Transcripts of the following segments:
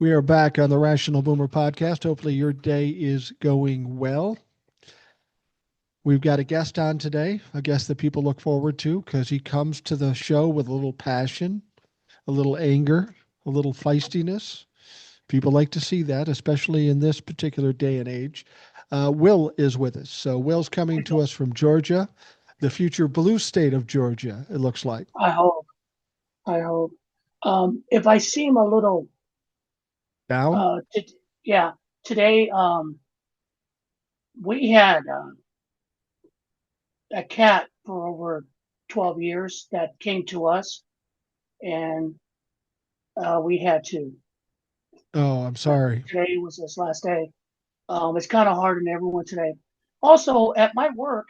We are back on the Rational Boomer podcast. Hopefully, your day is going well. We've got a guest on today, a guest that people look forward to because he comes to the show with a little passion, a little anger, a little feistiness. People like to see that, especially in this particular day and age. Will is with us. So, Will's coming to us from Georgia, the future blue state of Georgia, it looks like. I hope. I hope. If I seem a little, Down? yeah, today we had a cat for over 12 years that came to us, and we had to. Oh, I'm sorry. Today was his last day. It's kind of hard on everyone today. Also, at my work,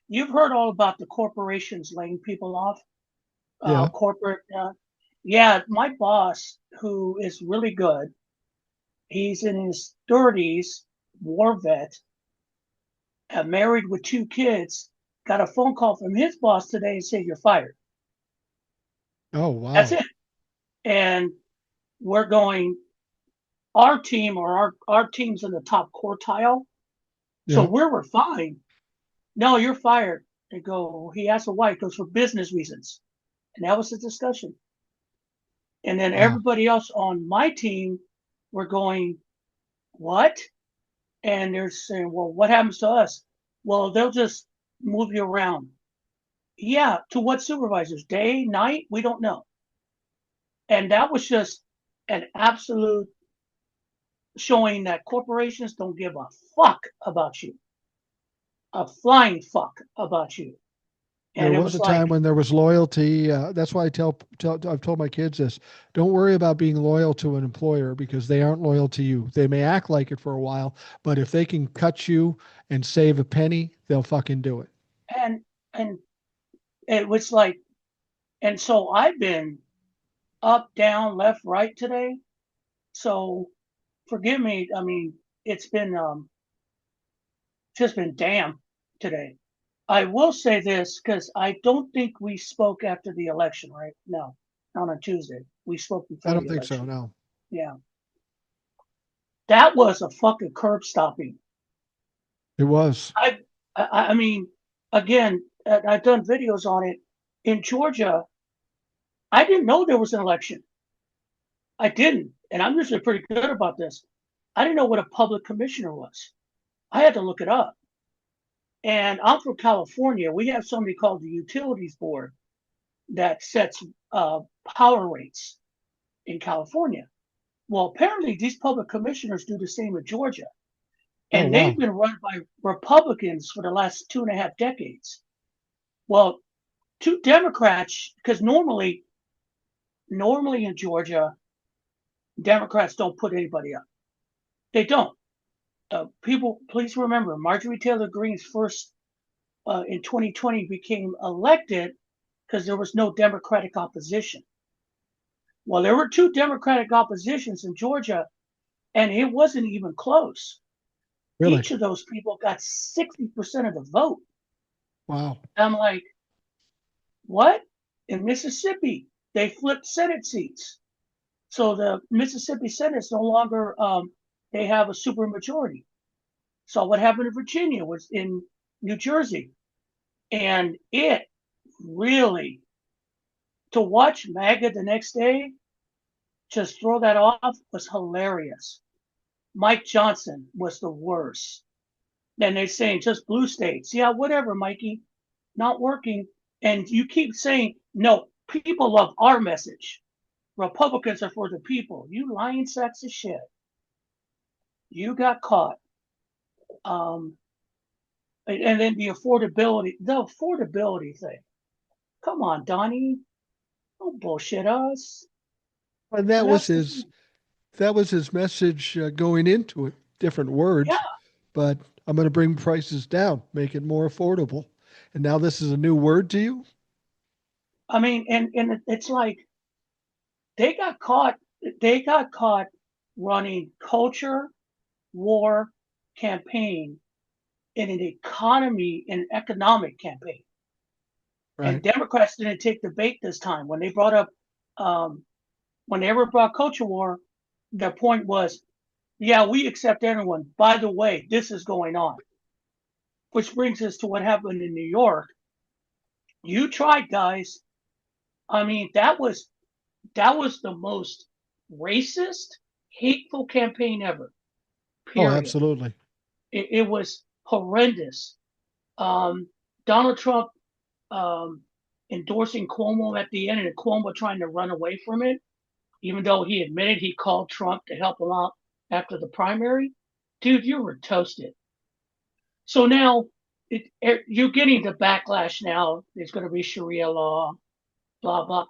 you've heard all about the corporations laying people off. Yeah. Corporate. Yeah, my boss, who is really good, he's in his 30s, war vet, married with two kids, got a phone call from his boss today and said, "You're fired." Oh, That's wow. it. And we're going, our team or our team's in the top quartile. So Yeah. we're fine. No, you're fired. They go, he asked the wife, goes for business reasons. And that was the discussion. And then Wow. everybody else on my team were going, what? And they're saying, well, what happens to us? Well, they'll just move you around. Yeah, to what supervisors? Day, night? We don't know. And that was just an absolute showing that corporations don't give a fuck about you, a flying fuck about you. There And it was was a like, time when there was loyalty. That's why I've told my kids this. Don't worry about being loyal to an employer because they aren't loyal to you. They may act like it for a while, but if they can cut you and save a penny, they'll fucking do it. and and it was like, and so I've been up, down, left, right today. So forgive me. I mean, it's been just been damn today. I will say this because I don't think we spoke after the election, right? No, not on Tuesday. We spoke I before don't the think so. election. No. Yeah, that was a fucking curb stopping. It was. I, I mean, again, I've done videos on it in Georgia. I didn't know there was an election. I didn't, and I'm usually pretty good about this. I didn't know what a public commissioner was. I had to look it up. And I'm from California. We have somebody called the Utilities Board that sets power rates in California. Well, apparently these public commissioners do the same in Georgia, Oh, and they've wow. been run by Republicans for the last 2.5 decades. Well, two Democrats, because normally in Georgia, Democrats don't put anybody up. They don't. People, please remember, Marjorie Taylor Greene's first in 2020 became elected because there was no Democratic opposition. Well, there were two Democratic oppositions in Georgia, and it wasn't even close. Really? Each of those people got 60% of the vote. Wow. I'm like, what? In Mississippi, they flipped Senate seats. So the Mississippi Senate is no longer, they have a supermajority. So what happened in Virginia was in New Jersey. And it really, to watch MAGA the next day, just throw that off was hilarious. Mike Johnson was the worst. Then they're saying just blue states. Yeah, whatever, Mikey. Not working. And you keep saying, no, people love our message. Republicans are for the people. You lying sacks of shit. You got caught. Um, and then the affordability thing. Come on, Donnie. Don't bullshit us. And And that's the thing. that was his message going into it. Different Yeah. words, but I'm going to bring prices down, make it more affordable. And now this is a new word to you? I mean, and it's like they got caught. They got caught running culture war campaign in an economy and economic campaign. And Right. Democrats didn't take the bait this time when they brought up when they ever brought culture war, their point was, yeah, we accept everyone. By the way, this is going on. Which brings us to what happened in New York. You tried, guys. I mean, that was the most racist, hateful campaign ever. Oh, Period. absolutely. It was horrendous. Um, Donald Trump um, endorsing Cuomo at the end, and Cuomo trying to run away from it, even though he admitted he called Trump to help him out after the primary. Dude, you were toasted. So now you're getting the backlash now. There's going to be Sharia law, blah, blah.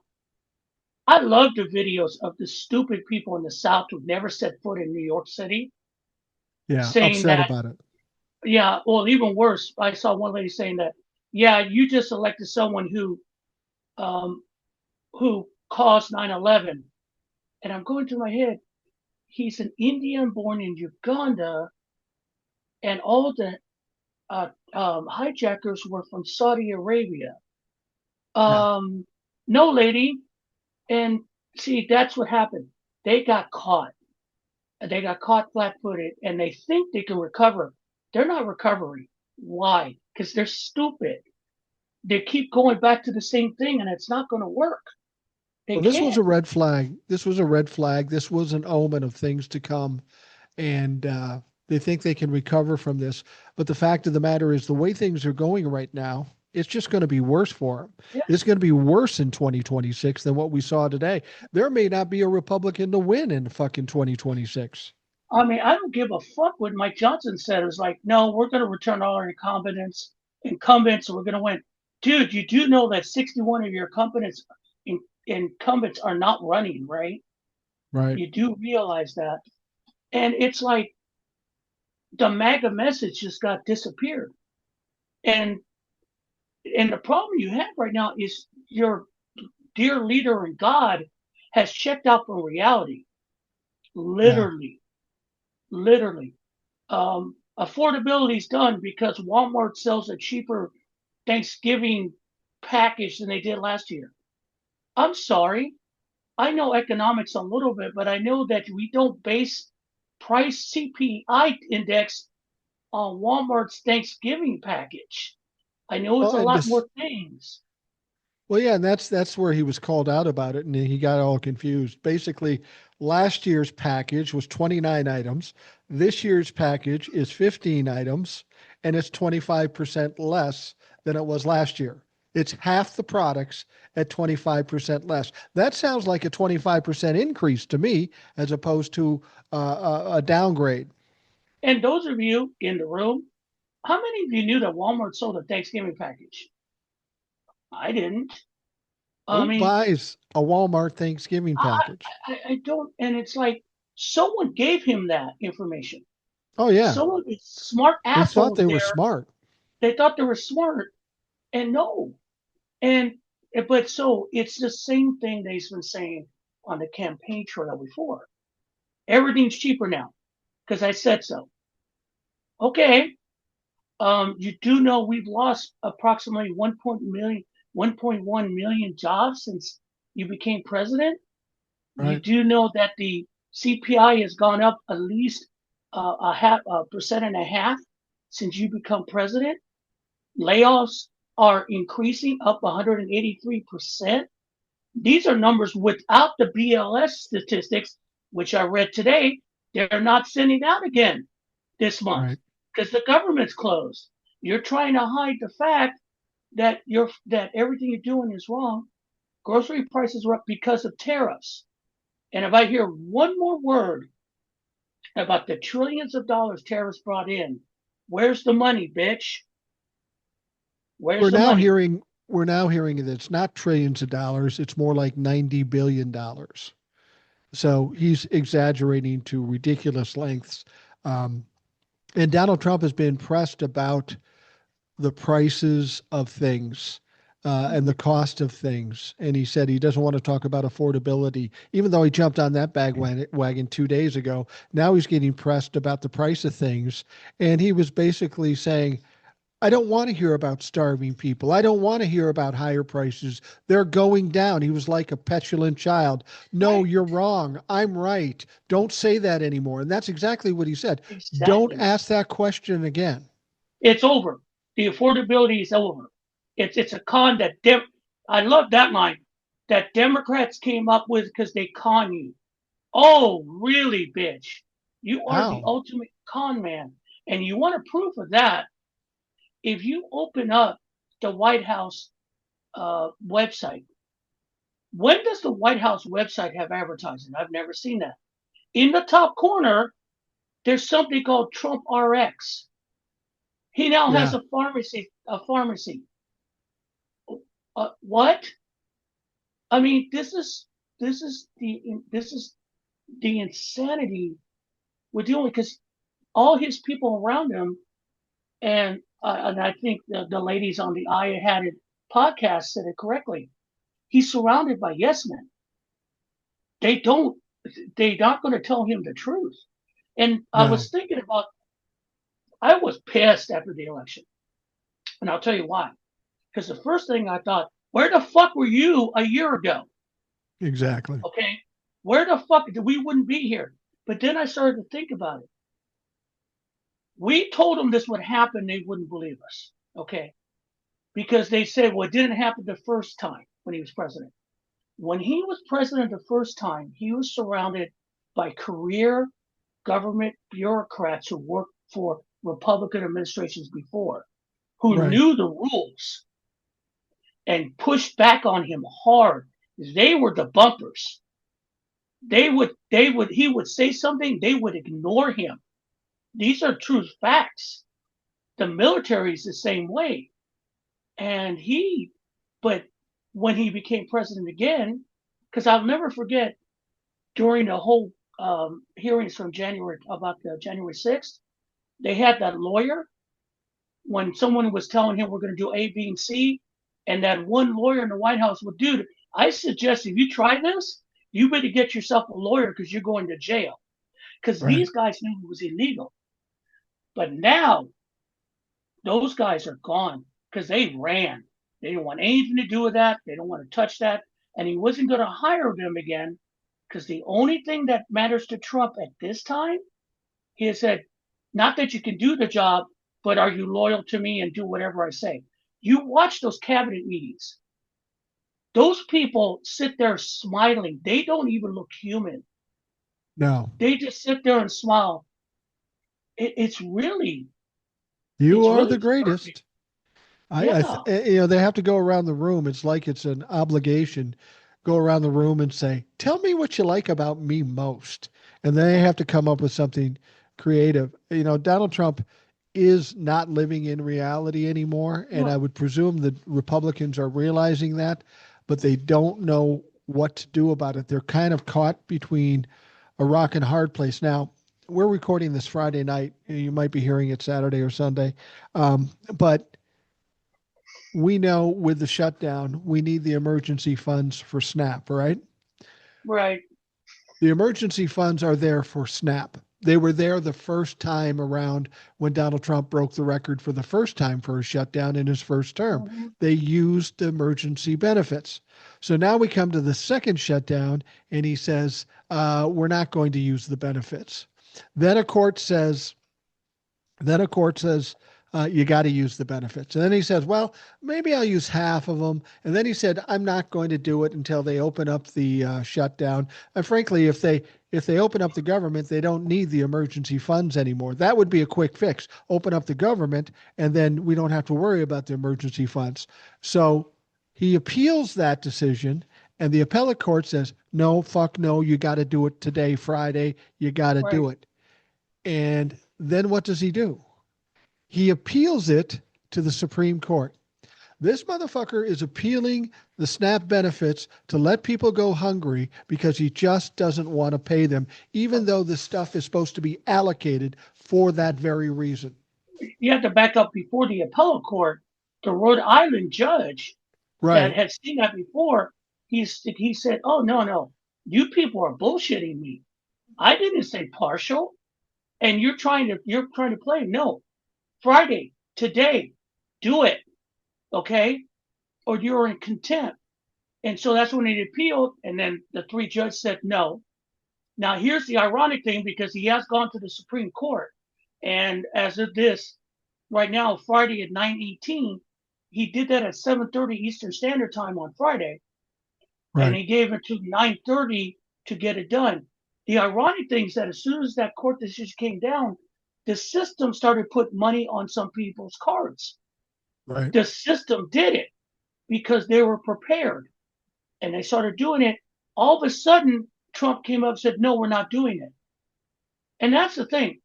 I love the videos of the stupid people in the South who've never set foot in New York City Yeah, saying upset that, about it. yeah, well, even worse, I saw one lady saying that, yeah, you just elected someone um, who caused 9/11. And I'm going through my head, he's an Indian born in Uganda, and all the hijackers were from Saudi Arabia. Yeah. Um, no, lady. And see, that's what happened. They got caught. They got caught flat-footed, and they think they can recover. They're not recovering. Why? Because they're stupid. They keep going back to the same thing, and it's not going to work. They Well, this was can't. a red flag. This was a red flag. This was an omen of things to come. And they think they can recover from this. But the fact of the matter is, the way things are going right now, it's just going to be worse for them. Yeah. It's going to be worse in 2026 than what we saw today. There may not be a Republican to win in fucking 2026. I mean, I don't give a fuck what Mike Johnson said. It was like, no, we're going to return all our incumbents, and we're going to win. Dude, you do know that 61 of your incumbents are not running, right? Right. You do realize that. And it's like the MAGA message just got disappeared. And the problem you have right now is your dear leader in God has checked out from reality. Yeah. Literally, literally. Affordability is done because Walmart sells a cheaper Thanksgiving package than they did last year. I'm sorry. I know economics a little bit, but I know that we don't base price CPI index on Walmart's Thanksgiving package. I know it's Well, a and lot this, more things. well, yeah, and that's where he was called out about it, and he got all confused. Basically, last year's package was 29 items. This year's package is 15 items, and it's 25% less than it was last year. It's half the products at 25% less. That sounds like a 25% increase to me, as opposed to a downgrade. And those of you in the room, how many of you knew that Walmart sold a Thanksgiving package? I didn't. I Who mean, buys a Walmart Thanksgiving I, package? I don't, and it's like someone gave him that information. Oh yeah, Someone, smart they thought assholes they were there, smart. they thought they were smart, and no. And, but so it's the same thing they've been saying on the campaign trail before. Everything's cheaper now because I said so. Okay. You do know we've lost approximately 1.1 million jobs since you became president. You Right. do know that the CPI has gone up at least a percent and a half since you become president. Layoffs are increasing up 183%. These are numbers without the BLS statistics, which I read today. They're not sending out again this month Right. because the government's closed. You're trying to hide the fact that everything you're doing is wrong. Grocery prices are up because of tariffs. And if I hear one more word about the trillions of dollars tariffs brought in, where's the money, bitch? Where's We're the now money? hearing we're now hearing that it's not trillions of dollars, it's more like $90 billion. So he's exaggerating to ridiculous lengths. Um, and Donald Trump has been pressed about the prices of things and the cost of things. And he said he doesn't want to talk about affordability, even though he jumped on that wagon 2 days ago. Now he's getting pressed about the price of things. And he was basically saying, I don't want to hear about starving people. I don't want to hear about higher prices. They're going down. He was like a petulant child. No, Right. you're wrong. I'm right. Don't say that anymore. And that's exactly what he said. Don't Exactly. ask that question again. It's over. The affordability is over. It's a con that I love that line that Democrats came up with because they con you. Oh, really, bitch? You are the How? ultimate con man, and you want a proof of that? If you open up the White House website, when does the White House website have advertising? I've never seen that. In the top corner, there's something called Trump RX. He now has Yeah. a pharmacy. A pharmacy. What? I mean, this is the insanity we're dealing with because all his people around him, and I think the ladies on the I Had It podcast said it correctly. He's surrounded by yes men. They don't. They're not going to tell him the truth. And I No. was thinking about. I was pissed after the election, and I'll tell you why. Because the first thing I thought, where the fuck were you a year ago? Exactly. Okay, where the fuck we wouldn't be here? But then I started to think about it. We told them this would happen, they wouldn't believe us. Okay, because they said, well, it didn't happen the first time when he was president. When he was president the first time, he was surrounded by career government bureaucrats who worked for Republican administrations before, who Right. knew the rules and pushed back on him hard. They were the bumpers. He would say something, they would ignore him. These are true facts. The military is the same way. And but when he became president again, because I'll never forget during the whole hearings from January about the January 6th, they had that lawyer when someone was telling him we're going to do A, B, and C, and that one lawyer in the White House would, dude, I suggest if you try this, you better get yourself a lawyer because you're going to jail. Because Right. these guys knew it was illegal. But now those guys are gone because they ran. They didn't want anything to do with that. They don't want to touch that. And he wasn't going to hire them again because the only thing that matters to Trump at this time, he has said, not that you can do the job, but are you loyal to me and do whatever I say? You watch those cabinet meetings. Those people sit there smiling. They don't even look human. No. They just sit there and smile. It's really, You it's are really the disturbing. greatest. Yeah, They have to go around the room. It's like it's an obligation. Go around the room and say, "Tell me what you like about me most," and then they have to come up with something creative. Donald Trump is not living in reality anymore, and I no, would presume that Republicans are realizing that, but they don't know what to do about it. They're kind of caught between a rock and hard place. Now, we're recording this Friday night. You might be hearing it Saturday or Sunday, but we know with the shutdown, we need the emergency funds for SNAP, right? right. The emergency funds are there for SNAP. They were there the first time around when Donald Trump broke the record for the first time for a shutdown in his first term. Mm-hmm. They used the emergency benefits. So now we come to the second shutdown, and he says, we're not going to use the benefits. Then a court says, then a court says, you got to use the benefits. And then he says, well, maybe I'll use half of them. And then he said, I'm not going to do it until they open up the shutdown. And frankly, if they open up the government, they don't need the emergency funds anymore. That would be a quick fix. Open up the government, and then we don't have to worry about the emergency funds. So he appeals that decision. And the appellate court says, no, fuck no, you got to do it today, Friday. You got to Right. do it. And then what does he do? He appeals it to the Supreme Court. This motherfucker is appealing the SNAP benefits to let people go hungry because he just doesn't want to pay them, even though the stuff is supposed to be allocated for that very reason. You have to back up before the appellate court. The Rhode Island judge that Right. had seen that before, he said, "Oh no, you people are bullshitting me. I didn't say partial, and you're trying to play. No, Friday today. do it, okay, or you're in contempt. And so that's when he appealed, and then the three judges said no. Now here's the ironic thing, because he has gone to the Supreme Court, and as of this right now, Friday at 9:18, he did that at 7:30 Eastern Standard Time on Friday, and Right. he gave it to 9:30 to get it done. The ironic thing is that as soon as that court decision came down, the system started putting money on some people's cards. Right. The system did it because they were prepared, and they started doing it. All of a sudden, Trump came up and said, no, we're not doing it. And that's the thing.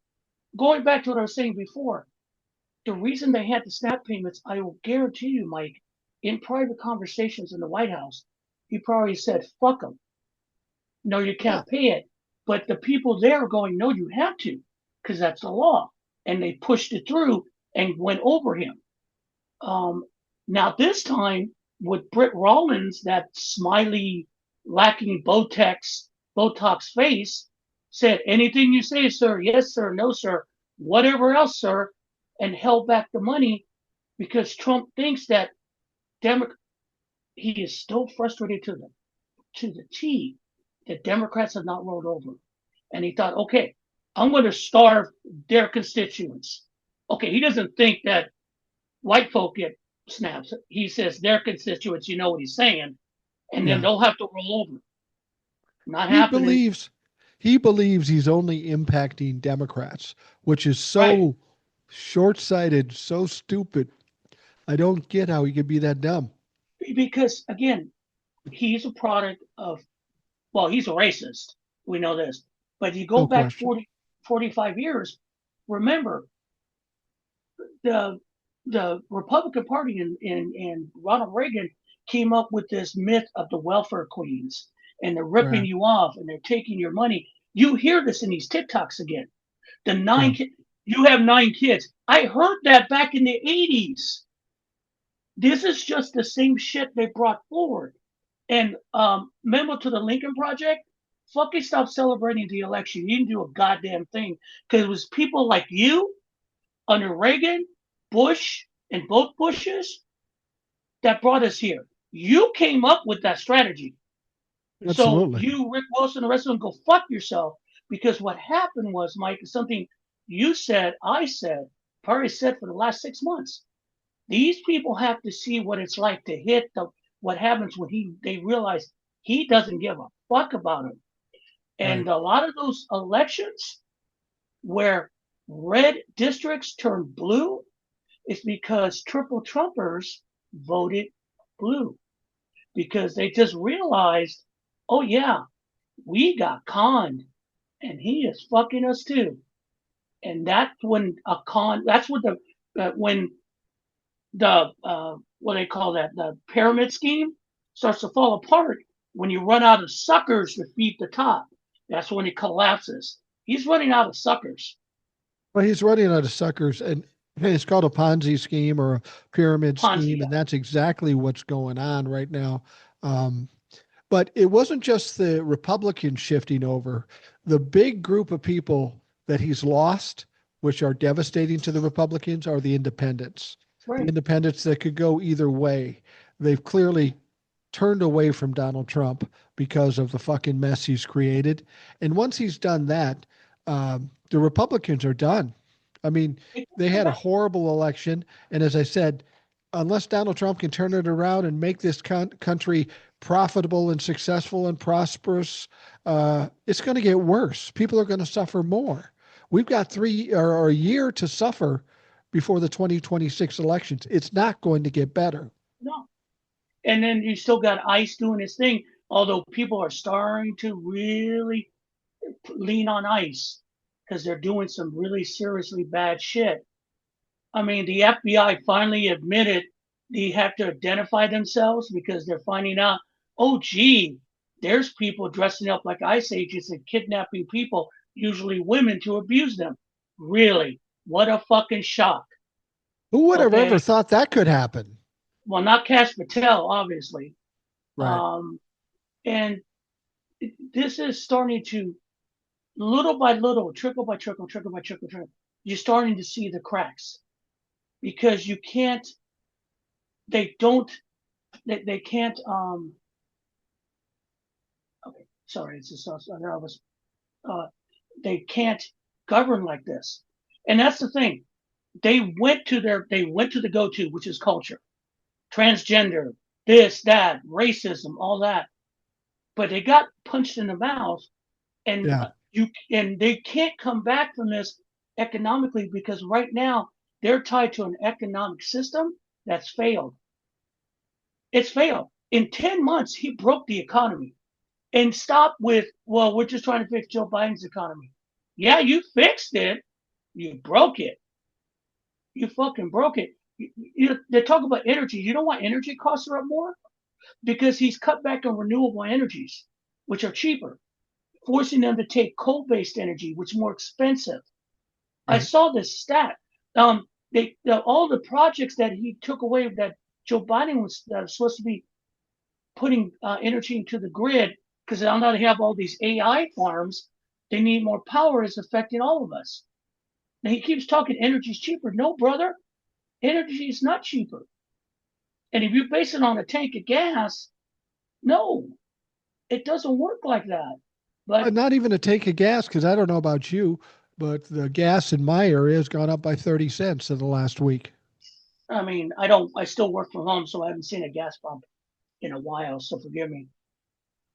Going back to what I was saying before, the reason they had the SNAP payments, I will guarantee you, Mike, in private conversations in the White House, he probably said, fuck them. No, you Yeah. can't pay it. But the people there are going, no, you have to, because that's the law. And they pushed it through and went over him. Now, this time with Britt Rollins, that smiley, lacking Botox face, said, anything you say, sir, yes, sir, no, sir, whatever else, sir, and held back the money because Trump thinks that he is still frustrated to the T that Democrats have not rolled over. And he thought, okay, I'm going to starve their constituents. Okay, he doesn't think that white folk get snaps. He says their constituents, you know what he's saying, and then Yeah. they'll have to roll over. Not He happening. believes he believes he's only impacting Democrats, which is Right. so short-sighted, so stupid. I don't get how he could be that dumb. Because, again, he's a product of, well, he's a racist. We know this. But you go No back question. 40, 45 years, remember, the the Republican Party and Ronald Reagan came up with this myth of the welfare queens, and they're ripping Right. you off and they're taking your money. You hear this in these TikToks again. The Yeah. you have 9 kids. I heard that back in the 80s. This is just the same shit they brought forward. And memo to the Lincoln Project, fucking stop celebrating the election. You didn't do a goddamn thing because it was people like you under Reagan, Bush, and both Bushes that brought us here. You came up with that strategy. So Absolutely. you, Rick Wilson, the rest of them, go fuck yourself. Because what happened was, Mike, is something you said, I said, probably said for the last 6 months. These people have to see what it's like to hit what happens when they realize he doesn't give a fuck about them. Right. And a lot of those elections where red districts turn blue is because triple Trumpers voted blue because they just realized, oh yeah, we got conned and he is fucking us too. And that's when that's what when the what do they call that, the pyramid scheme starts to fall apart. When you run out of suckers to feed the top, that's when it collapses. He's running out of suckers. Well, he's running out of suckers, and it's called a Ponzi scheme or a pyramid scheme, Ponzi. and that's exactly what's going on right now. Um, but it wasn't just the Republicans shifting over. The big group of people that he's lost, which are devastating to the Republicans, are the independents. The Right. independents that could go either way. They've clearly turned away from Donald Trump because of the fucking mess he's created. And once he's done that, the Republicans are done. I mean, they had a horrible election. And as I said, unless Donald Trump can turn it around and make this country profitable and successful and prosperous, it's going to get worse. People are going to suffer more. We've got 3 or a year to suffer before the 2026 elections. It's not going to get better. No. And then you still got ICE doing his thing, although people are starting to really lean on ICE because they're doing some really seriously bad shit. I mean, the FBI finally admitted they have to identify themselves because they're finding out, oh, gee, there's people dressing up like ICE agents and kidnapping people, usually women, to abuse them. Really? What a fucking shock. Who would have ever Okay. thought that could happen? Well, not Cash Patel, obviously. Right. Um, and this is starting to, little by little, trickle by trickle, trickle by trickle, you're starting to see the cracks because you can't they don't, they can't, okay, sorry, it's just, I was, uh, they can't govern like this. And that's the thing. They went to the go-to, which is culture, transgender, this, that, racism, all that. But they got punched in the mouth, and Yeah. they can't come back from this economically because right now they're tied to an economic system that's failed. It's failed. In 10 months, he broke the economy and stopped with, well, we're just trying to fix Joe Biden's economy. Yeah, you fixed it. You broke it. You fucking broke it. They talk about energy. You know why energy costs are up more? Because he's cut back on renewable energies, which are cheaper, forcing them to take coal-based energy, which is more expensive. I Right. saw this stat. All the projects that he took away that Joe Biden was supposed to be putting energy into the grid, because now they have all these AI farms, they need more power, is affecting all of us. Now he keeps talking energy is cheaper. No, brother, energy is not cheaper. And if you base it on a tank of gas, no, it doesn't work like that. But Not even a take of gas, because I don't know about you, but the gas in my area has gone up by 30 cents in the last week. I mean, I still work from home, so I haven't seen a gas pump in a while, so forgive me.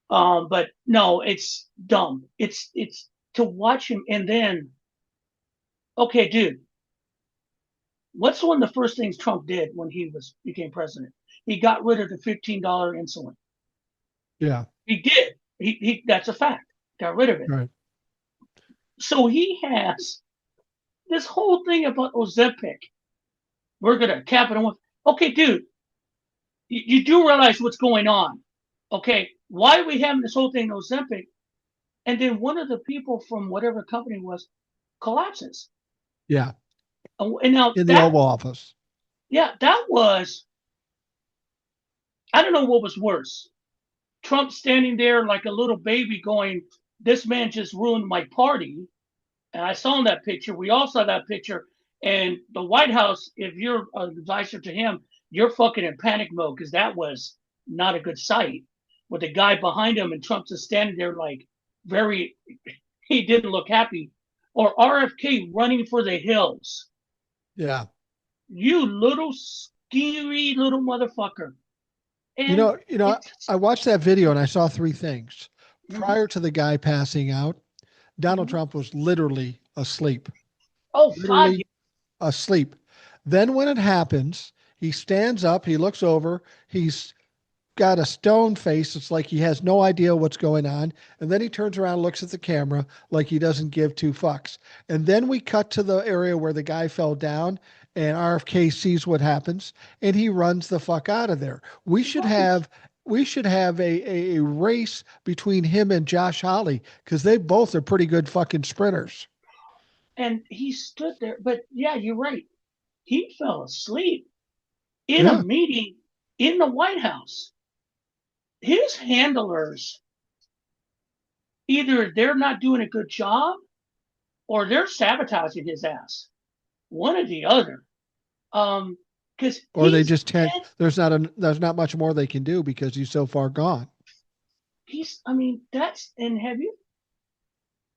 But no, it's dumb. It's to watch him and then, okay, dude, what's one of the first things Trump did when he became president? He got rid of the $15 insulin. Yeah. He did. He that's a fact. Got rid of it. Right. So he has this whole thing about Ozempic. We're gonna cap it on. Okay, dude, you do realize what's going on. Okay, why are we having this whole thing Ozempic? And then one of the people from whatever company was collapses. Yeah. And now In the Oval Office. yeah, that was, I don't know what was worse. Trump standing there like a little baby going, this man just ruined my party. And I saw in that picture, we all saw that picture. And the White House, if you're an advisor to him, you're fucking in panic mode because that was not a good sight. With the guy behind him and Trump's just standing there like very, he didn't look happy. Or RFK running for the hills. Yeah. You little scary little motherfucker. You And know, you know, it's, I watched that video and I saw three things. mm-hmm, Prior to the guy passing out, Donald mm-hmm. Trump was literally asleep. Oh God, Literally asleep. Then when it happens, he stands up, he looks over, he's got a stone face. It's like he has no idea what's going on. And then he turns around, looks at the camera like he doesn't give two fucks. And then we cut to the area where the guy fell down and RFK sees what happens and he runs the fuck out of there. right. We should have a race between him and Josh Hawley because they both are pretty good fucking sprinters. And he stood there. But yeah, you're right. He fell asleep in a Yeah. meeting in the White House. His handlers, either they're not doing a good job or they're sabotaging his ass. One or the other. Because Or they just tend there's not much more they can do because he's so far gone. I mean, and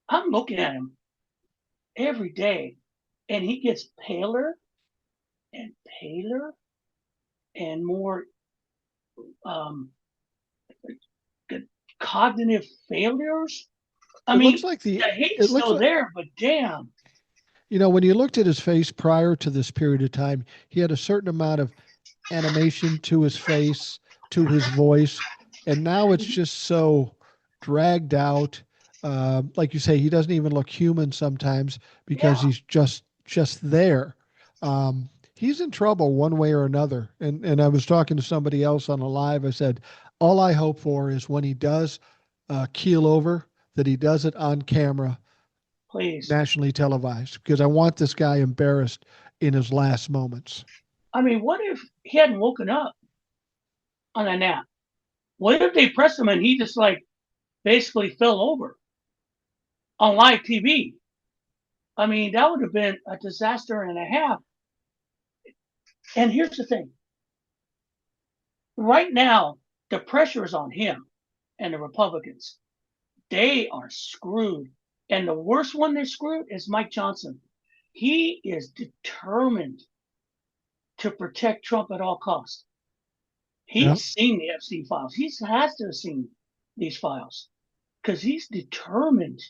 I'm looking at him every day and he gets paler and paler and more um, cognitive failures. I It looks mean, like the the it hate's looks still like there, but damn. when you looked at his face prior to this period of time, he had a certain amount of animation to his face, to his voice, and now it's just so dragged out. Like you say, he doesn't even look human sometimes because Yeah, he's just there. He's in trouble one way or another. And I was talking to somebody else on a live. I said, all I hope for is when he does keel over, that he does it on camera, please. nationally televised, because I want this guy embarrassed in his last moments. I mean, what if he hadn't woken up on a nap? What if they pressed him and he just like basically fell over on live TV? I mean, that would have been a disaster and a half. And here's the thing. right now, the pressure is on him and the Republicans. They are screwed. And the worst one they're screwed is Mike Johnson. He is determined to protect Trump at all costs. Yeah. He's seen the Epstein files. He has to have seen these files because he's determined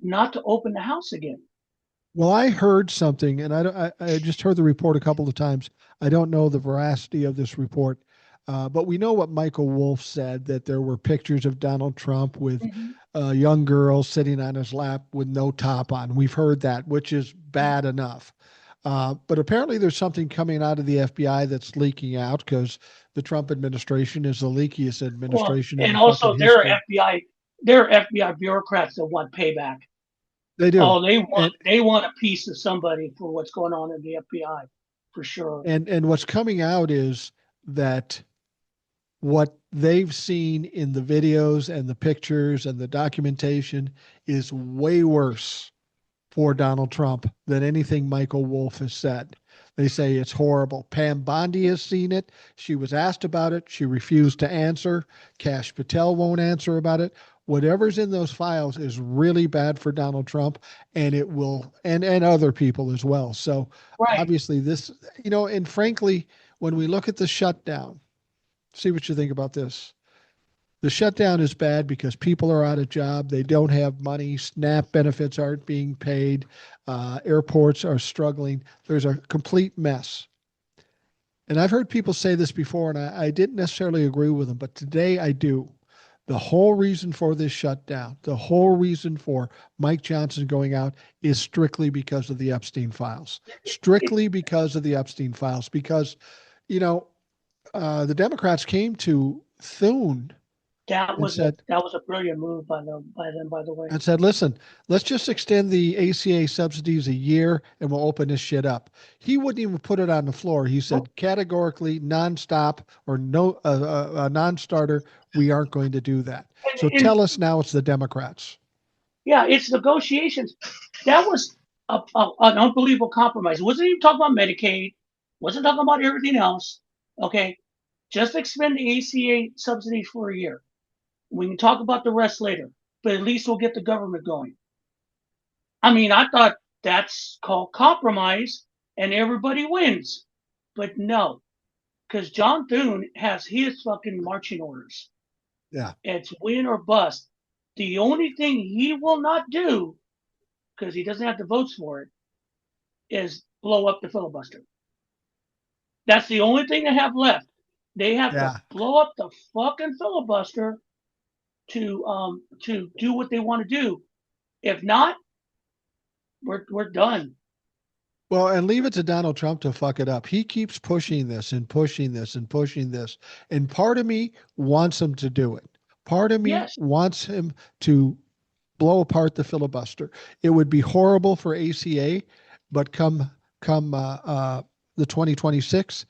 not to open the house again. Well, I heard something, and I just heard the report a couple of times. I don't know the veracity of this report, but we know what Michael Wolff said, that there were pictures of Donald Trump with Mm-hmm. a young girl sitting on his lap with no top on. We've heard that, which is bad enough. But apparently, there's something coming out of the FBI that's leaking out because the Trump administration is the leakiest Well, administration in and the fucking also there are history. FBI bureaucrats that want payback. They do. Oh, And they want a piece of somebody for what's going on in the FBI, for sure. and what's coming out is that what they've seen in the videos and the pictures and the documentation is way worse for Donald Trump than anything Michael Wolff has said. They say it's horrible. Pam Bondi has seen it. She was asked about it. She refused to answer. Kash Patel won't answer about it. Whatever's in those files is really bad for Donald Trump, and it will, and other people as well. So Right. obviously this, and frankly, when we look at the shutdown, see what you think about this. The shutdown is bad because people are out of job. They don't have money. SNAP benefits aren't being paid. Airports are struggling. There's a complete mess. And I've heard people say this before, and I didn't necessarily agree with them, but today I do. The whole reason for this shutdown, the whole reason for Mike Johnson going out is strictly because of the Epstein files. Strictly because of the Epstein files. Because, you know, the Democrats came to Thune That and was said, a brilliant move by them. By the way. listen, let's just extend the ACA subsidies a year and we'll open this shit up. He wouldn't even put it on the floor. He said categorically, nonstop or no, non-starter. We aren't going to do that. So And tell us now it's the Democrats. yeah, it's negotiations. That was an unbelievable compromise. It wasn't even talking about Medicaid. Wasn't talking about everything else. Okay, just expend the ACA subsidies for a year. We can talk about the rest later, but at least we'll get the government going. I mean, I thought that's called compromise and everybody wins. But no, because John Thune has his fucking marching orders. Yeah. It's win or bust. The only thing he will not do, because he doesn't have the votes for it, is blow up the filibuster. That's the only thing they have left. They have to Yeah. blow up the fucking filibuster to do what they want to do. If not, we're done. Well, and leave it to Donald Trump to fuck it up. He keeps pushing this and pushing this and pushing this. And part of me wants him to do it. Part of me Yes, wants him to blow apart the filibuster. It would be horrible for ACA, but come the 2026,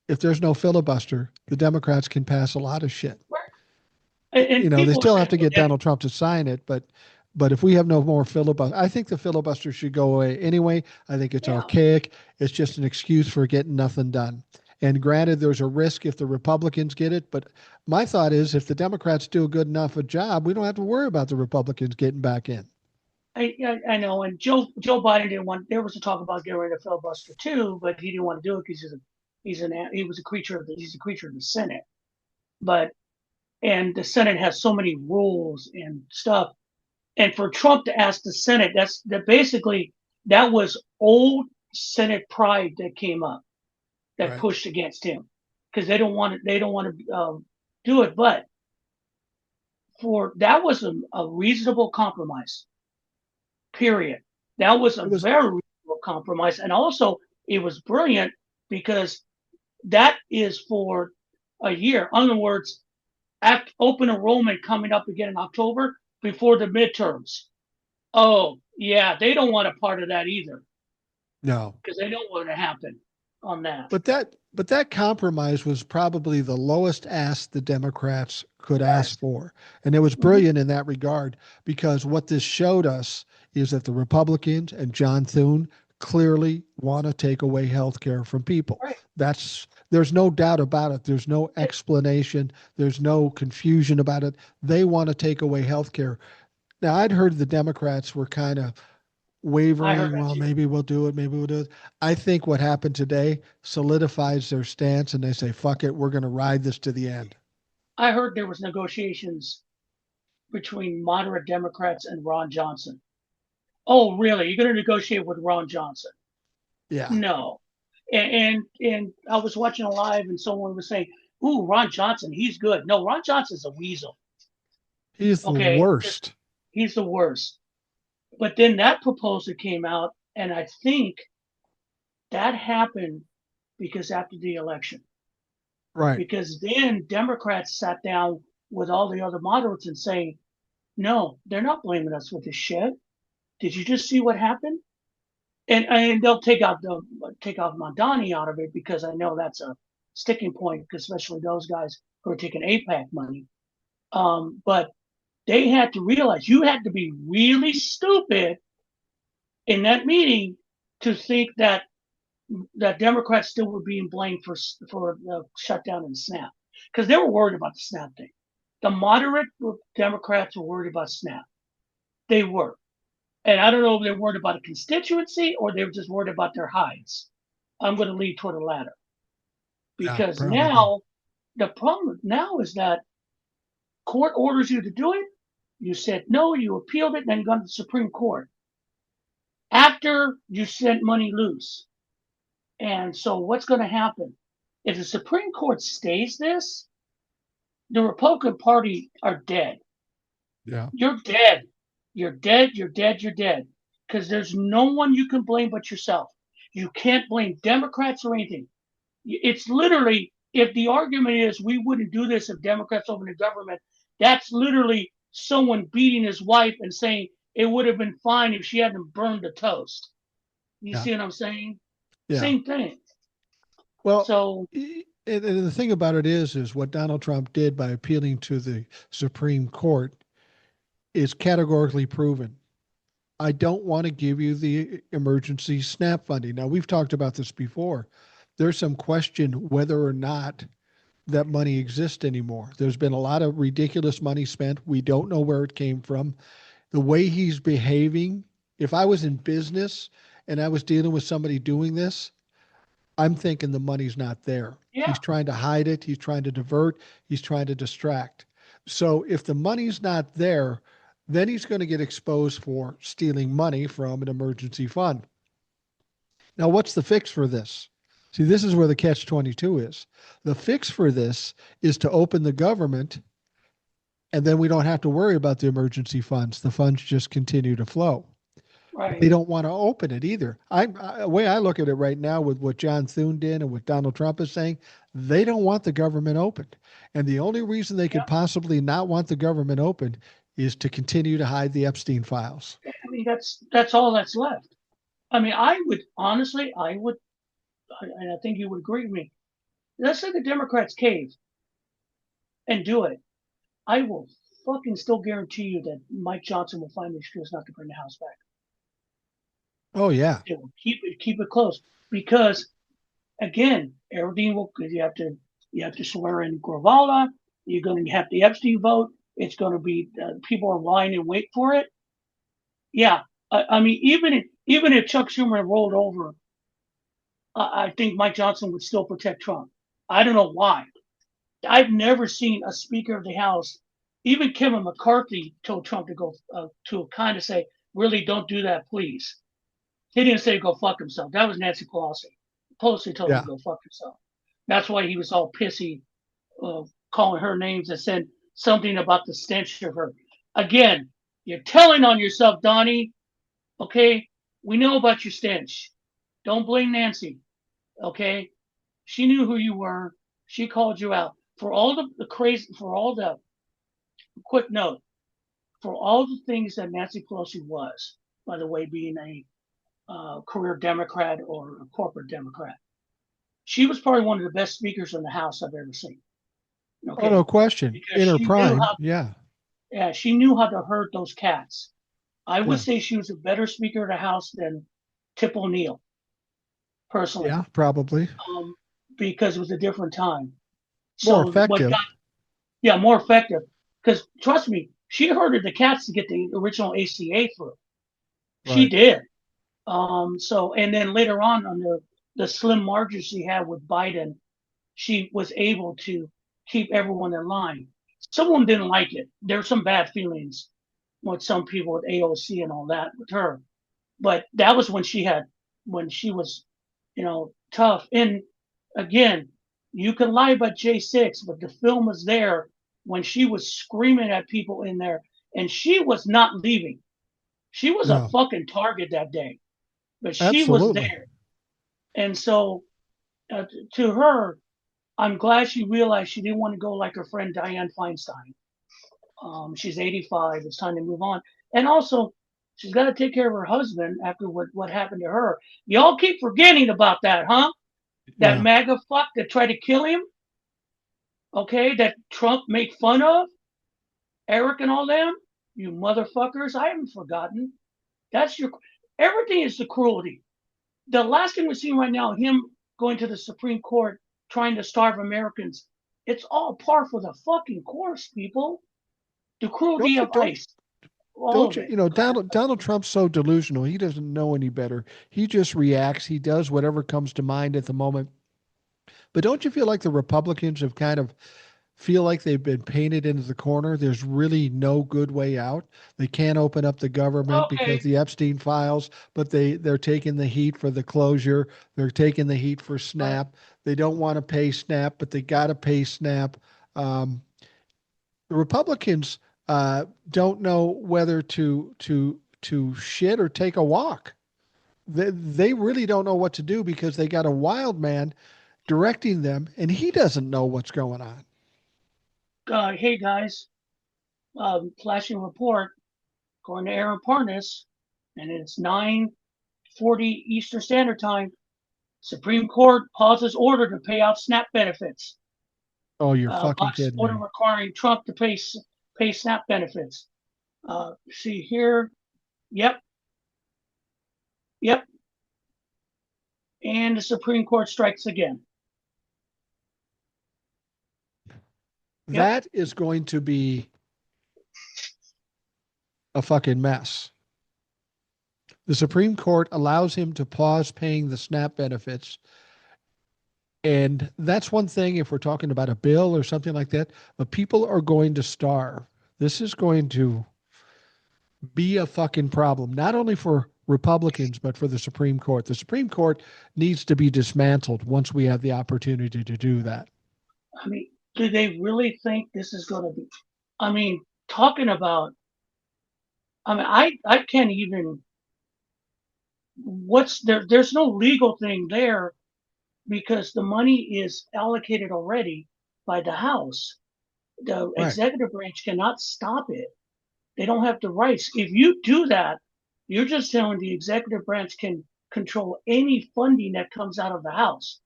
if there's no filibuster, the Democrats can pass a lot of shit. and They people still have say, to get Donald Trump to sign it, but if we have no more filibuster, I think the filibuster should go away anyway. I think it's yeah, archaic. It's just an excuse for getting nothing done. And granted, there's a risk if the Republicans get it, but my thought is if the Democrats do a good enough a job, we don't have to worry about the Republicans getting back in. I know. And Joe Biden didn't want. There was a talk about getting rid of filibuster too, but he didn't want to do it because he's a creature of the Senate. But and the Senate has so many rules and stuff. And for Trump to ask the Senate, that basically that was old Senate pride that came up that Right. pushed against him because they don't want to do it. But for that was a reasonable compromise. Period. That was a It was very reasonable compromise, and also it was brilliant because that is for a year. In other words, open enrollment coming up again in October before the midterms. Oh, yeah, they don't want a part of that either no. because they know what would happen on that. But that compromise was probably the lowest ask the Democrats could ask for. And it was Mhm. brilliant in that regard because what this showed us is that the Republicans and John Thune clearly want to take away health care from people. Right. That's There's no doubt about it. There's no explanation. There's no confusion about it. They want to take away health care. Now, I'd heard the Democrats were kind of I heard wavering. that Well, too. maybe we'll do it. Maybe we'll do it. I think what happened today solidifies their stance and they say, fuck it, we're going to ride this to the end. I heard there was negotiations between moderate Democrats and Ron Johnson. Oh, really? You're going to negotiate with Ron Johnson? Yeah. No. And I was watching a live, and someone was saying, "Ooh, Ron Johnson, he's good." No, Ron Johnson's a weasel. He's the Okay, just worst. he's the worst. But then that proposal came out, and I think that happened because after the election, Right. because then Democrats sat down with all the other moderates and saying, "No, they're not blaming us with this shit. Did you just see what happened?" And they'll take off Mondani out of it because I know that's a sticking point, especially those guys who are taking APAC money. But they had to realize you had to be really stupid in that meeting to think that Democrats still were being blamed for the shutdown and SNAP because they were worried about the SNAP thing. The moderate Democrats were worried about SNAP. They were. And I don't know if they're worried about a constituency or they were just worried about their hides. I'm going to lead toward the latter Yeah, because probably. now the problem now is that court orders you to do it. You said no, you appealed it, then you go to the Supreme Court after you sent money loose. And so what's going to happen? If the Supreme Court stays this, the Republican Party are dead. Yeah. You're dead. You're dead. You're dead. You're dead. Because there's no one you can blame but yourself. You can't blame Democrats or anything. It's literally, if the argument is we wouldn't do this if Democrats opened the government, that's literally someone beating his wife and saying it would have been fine if she hadn't burned the toast. You Yeah. see what I'm saying? Yeah. Same thing. Well, So, and the thing about it is what Donald Trump did by appealing to the Supreme Court is categorically proven. I don't want to give you the emergency SNAP funding. Now, we've talked about this before. There's some question whether or not that money exists anymore. There's been a lot of ridiculous money spent. We don't know where it came from. The way he's behaving, if I was in business and I was dealing with somebody doing this, I'm thinking the money's not there. yeah, He's trying to hide it. He's trying to divert. He's trying to distract. So if the money's not there, then he's going to get exposed for stealing money from an emergency fund. Now, what's the fix for this? See, this is where the catch 22 is. The fix for this is to open the government, and then we don't have to worry about the emergency funds. The funds just continue to flow. They right. don't want to open it either. The way I look at it right now with what John Thune did and what Donald Trump is saying, they don't want the government opened. And the only reason they could Yeah. possibly not want the government opened is to continue to hide the Epstein files. I mean, that's all that's left. I mean, I would honestly, and I think you would agree with me. Let's say the Democrats cave and do it. I will fucking still guarantee you that Mike Johnson will find the excuse not to bring the House back. Oh yeah. It will keep it close because again, everything will. You have to swear in Gravala. You're going to have the Epstein vote. It's going to be people are lying in wait for it. Yeah, I mean, even if Chuck Schumer had rolled over, I think Mike Johnson would still protect Trump. I don't know why. I've never seen a Speaker of the House, even Kevin McCarthy told Trump to go to kind of say, really don't do that, please. He didn't say go fuck himself. That was Nancy Pelosi. Pelosi told him Yeah. to go fuck himself. That's why he was all pissy, calling her names and said something about the stench of her. Again, you're telling on yourself, Donnie. Okay, we know about your stench. Don't blame Nancy. Okay, she knew who you were. She called you out for all the crazy, for all the quick note, for all the things that Nancy Pelosi was. By the way, being a career Democrat or a corporate Democrat, she was probably one of the best speakers in the House I've ever seen. Oh, no Okay, question. because In her prime. Yeah. she knew how to herd those cats. I would Yeah. say she was a better Speaker of the House than Tip O'Neill, personally. Yeah. Probably. Um, because it was a different time. More So what effective. got, yeah, more effective. Because trust me, she herded the cats to get the original ACA through. She Right. did. So and then later on the slim margins she had with Biden, she was able to keep everyone in line. Someone didn't like it. There were some bad feelings with some people with AOC and all that with her. But that was when she was, tough. And again, you can lie about J6, but the film was there when she was screaming at people in there, and she was not leaving. She was a No, fucking target that day, but she was absolutely. there. And so uh, to her, I'm glad she realized she didn't want to go like her friend Dianne Feinstein. She's 85. It's time to move on. And also, she's got to take care of her husband after what happened to her. Y'all keep forgetting about that, huh? That Yeah. MAGA fuck that tried to kill him, okay, that Trump made fun of, Eric and all them, you motherfuckers, I haven't forgotten. That's your, everything is the cruelty. The last thing we're seeing right now, him going to the Supreme Court trying to starve Americans, it's all par for the fucking course, people. The cruelty Don't you of don't ICE, all don't of you it. you know Donald Trump's so delusional. He doesn't know any better. He just reacts. He does whatever comes to mind at the moment. But don't you feel like the Republicans have kind of feel like they've been painted into the corner? There's really no good way out. They can't open up the government because Okay, the Epstein files, but they're taking the heat for the closure. They're taking the heat for right. SNAP. They don't want to pay SNAP, but they got to pay SNAP. Um, the Republicans don't know whether to shit or take a walk. They really don't know what to do because they got a wild man directing them, and he doesn't know what's going on. Hey guys, flashing report according to Aaron Parnas, and it's 9:40 Eastern Standard Time. Supreme Court pauses order to pay out SNAP benefits. Oh, you're fucking Blocks kidding order me. requiring Trump to pay SNAP benefits. See here. Yep, yep. And the Supreme Court strikes again. Yep. That is going to be a fucking mess. The Supreme Court allows him to pause paying the SNAP benefits. And that's one thing if we're talking about a bill or something like that, but people are going to starve. This is going to be a fucking problem, not only for Republicans, but for the Supreme Court. The Supreme Court needs to be dismantled once we have the opportunity to do that. I mean, do they really think this is going to be? I mean, talking about. I mean, I can't even. What's there? There's no legal thing there because the money is allocated already by the House. The Right. executive branch cannot stop it. They don't have the rights. If you do that, you're just telling the executive branch can control any funding that comes out of the House.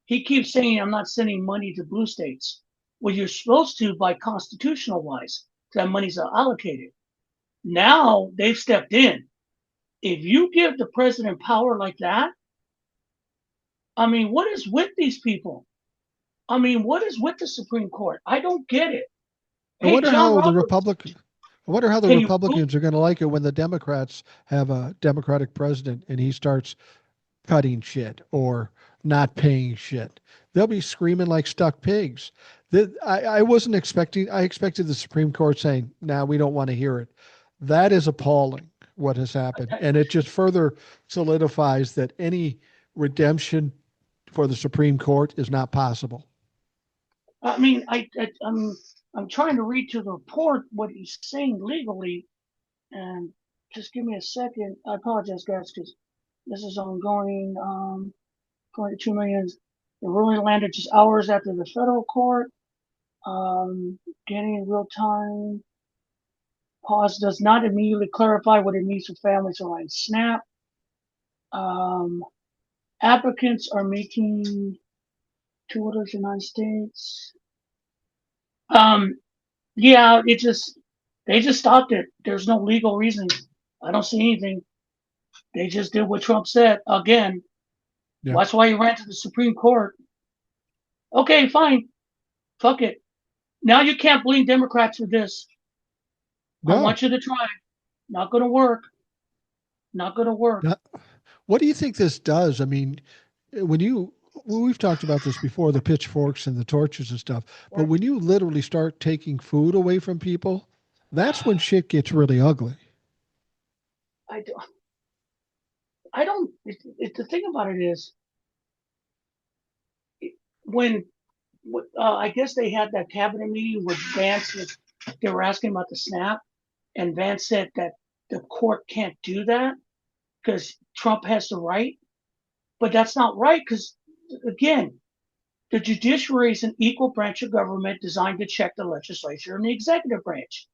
He keeps saying, I'm not sending money to blue states. Well, you're supposed to by constitutional wise. That money's allocated. Now they've stepped in. If you give the president power like that, I mean, what is with these people? I mean, what is with the Supreme Court? I don't get it. I Hey, wonder John how the Roberts, Republic I wonder how the can you prove? Republicans are going to like it when the Democrats have a Democratic president and he starts cutting shit or not paying shit. They'll be screaming like stuck pigs. I wasn't expecting, I expected the Supreme Court saying, nah, we don't want to hear it. That is appalling what has happened. And it just further solidifies that any redemption for the Supreme Court is not possible. I mean, I'm trying to read to the report what he's saying legally, and just give me a second. I apologize, guys, because this is ongoing. Going to 2 million. The ruling landed just hours after the federal court. Getting real time. Pause does not immediately clarify what it means for families around SNAP. Um, Applicants are making two orders in the United States. Um, yeah, they just stopped it. There's no legal reason. I don't see anything. They just did what Trump said again. Yeah. That's why he ran to the Supreme Court. Okay, fine. Fuck it. Now you can't blame Democrats for this. I No. want you to try. Not going to work. Not going to work. Not, what do you think this does? I mean, when you we've talked about this before, the pitchforks and the torches and stuff, but when you literally start taking food away from people, that's when shit gets really ugly. I don't. I don't. The thing about it is when I guess they had that cabinet meeting with Vance. They were asking about the SNAP, and Vance said that the court can't do that because Trump has the right. But that's not right because, again, the judiciary is an equal branch of government designed to check the legislature and the executive branch.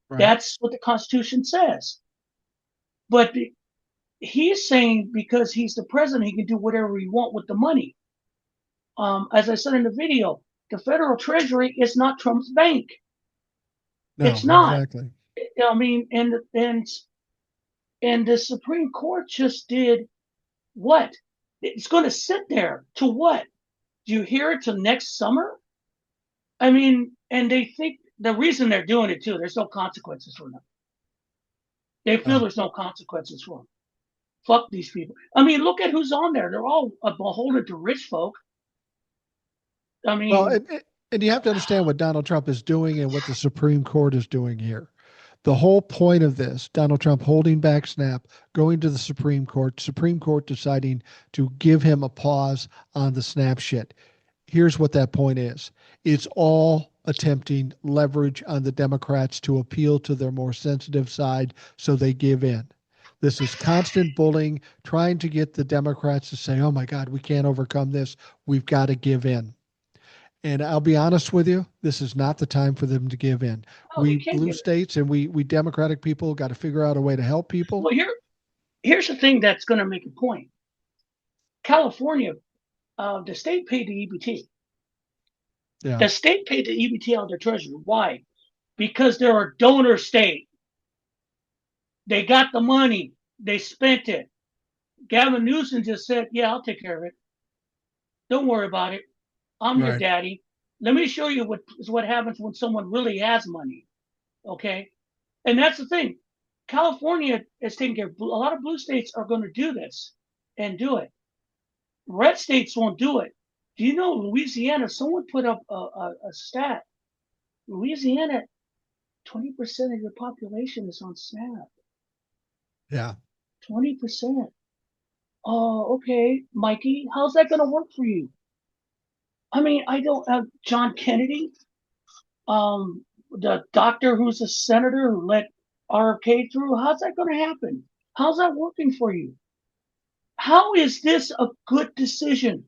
Right. That's what the Constitution says. But he's saying because he's the president, he can do whatever he wants with the money. As I said in the video, the federal treasury is not Trump's bank. It's No, not. exactly. I mean, and the Supreme Court just did what? It's going to sit there to what? Do you hear it till next summer? I mean, and they think the reason they're doing it too, there's no consequences for them. They feel No. there's no consequences for them. Fuck these people. I mean, look at who's on there. They're all beholden to rich folk. I Well, mean, and you have to understand what Donald Trump is doing and what the Supreme Court is doing here. The whole point of this, Donald Trump holding back SNAP, going to the Supreme Court deciding to give him a pause on the SNAP shit. Here's what that point is. It's all attempting leverage on the Democrats to appeal to their more sensitive side so they give in. This is constant bullying, trying to get the Democrats to say, oh my God, we can't overcome this. We've got to give in. And I'll be honest with you, this is not the time for them to give in. no, they We can't blue give it. states and we Democratic people got to figure out a way to help people. Well, here's the thing that's going to make a point. California, the state paid the EBT. Yeah. The state paid the EBT out of their treasury. Why? Because they're a donor state. They got the money. They spent it. Gavin Newsom just said, "Yeah, I'll take care of it. Don't worry about it. I'm your Right. daddy. Let me show you what happens when someone really has money." Okay, and that's the thing. California is taking care. A lot of blue states are going to do this and do it. Red states won't do it. Do you know Louisiana? Someone put up a stat. Louisiana, 20% of your population is on SNAP. Yeah. 20%. Oh, okay, Mikey, how's that going to work for you? I mean, I don't have John Kennedy, the doctor who's a senator who let RFK through. How's that going to happen? How's that working for you? How is this a good decision?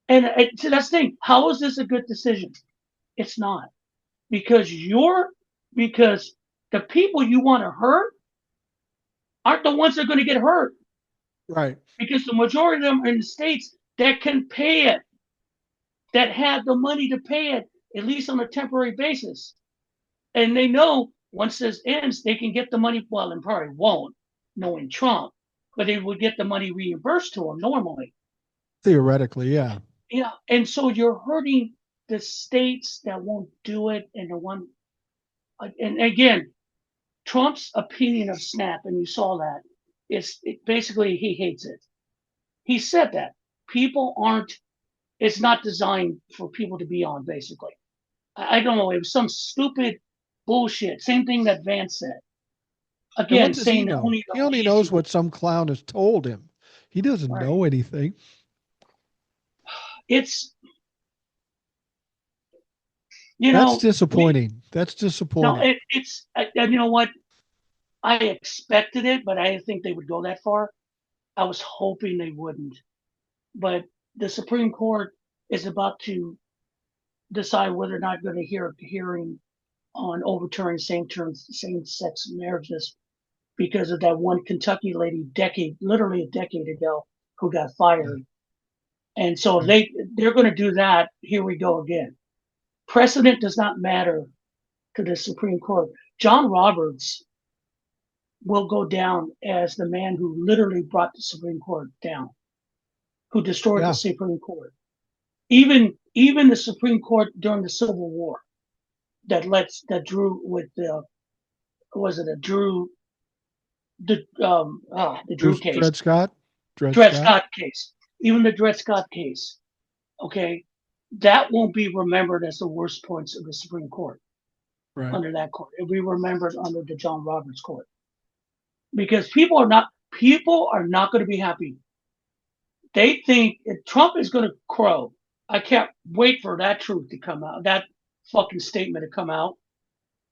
And so that's the thing. How is this a good decision? It's not because because the people you want to hurt aren't the ones that are going to get hurt Right. because the majority of them are in the states that can pay it, that have the money to pay it, at least on a temporary basis. And they know once this ends, they can get the money. Well, and probably won't, knowing Trump, but they would get the money reimbursed to them normally. Theoretically, yeah. Yeah. And so you're hurting the states that won't do it and the one. And again, Trump's opinion of SNAP, and you saw that, basically he hates it. He said that people aren't, it's not designed for people to be on, basically. I don't know. It was some stupid bullshit. Same thing that Vance said. And what Again, does he saying that know? only the He only knows lazy. what some clown has told him. He doesn't Right. know anything. It's, That's we, disappointing. That's no, disappointing. and you know what? I expected it, but I didn't think they would go that far. I was hoping they wouldn't. But the Supreme Court is about to decide whether or not going to hear a hearing on overturning same-sex marriages because of that one Kentucky lady literally a decade ago, who got Yeah. fired. And so if Right. they're going to do that, here we go again. Precedent does not matter to the Supreme Court. John Roberts will go down as the man who literally brought the Supreme Court down, who destroyed the Yeah. Supreme Court. Even the Supreme Court during the Civil War that drew with the was it a Drew the Drew case, Dred Scott. Dred Scott case, even the Dred Scott case, okay, that won't be remembered as the worst points of the Supreme Court Right. under that court. It'll be remembered under the John Roberts court because people are not going to be happy. They think Trump is going to crow. I can't wait for that truth to come out, that fucking statement to come out.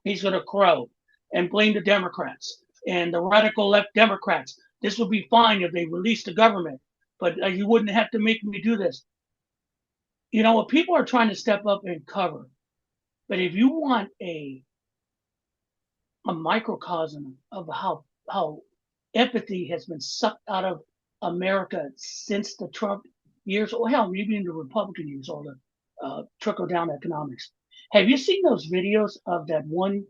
He's going to crow and blame the Democrats and the radical left Democrats. This would be fine if they released the government, but you wouldn't have to make me do this. You know what? People are trying to step up and cover. But if you want a microcosm of how empathy has been sucked out of America since the Trump years, or hell, maybe in the Republican years, all the trickle down economics. Have you seen those videos of that one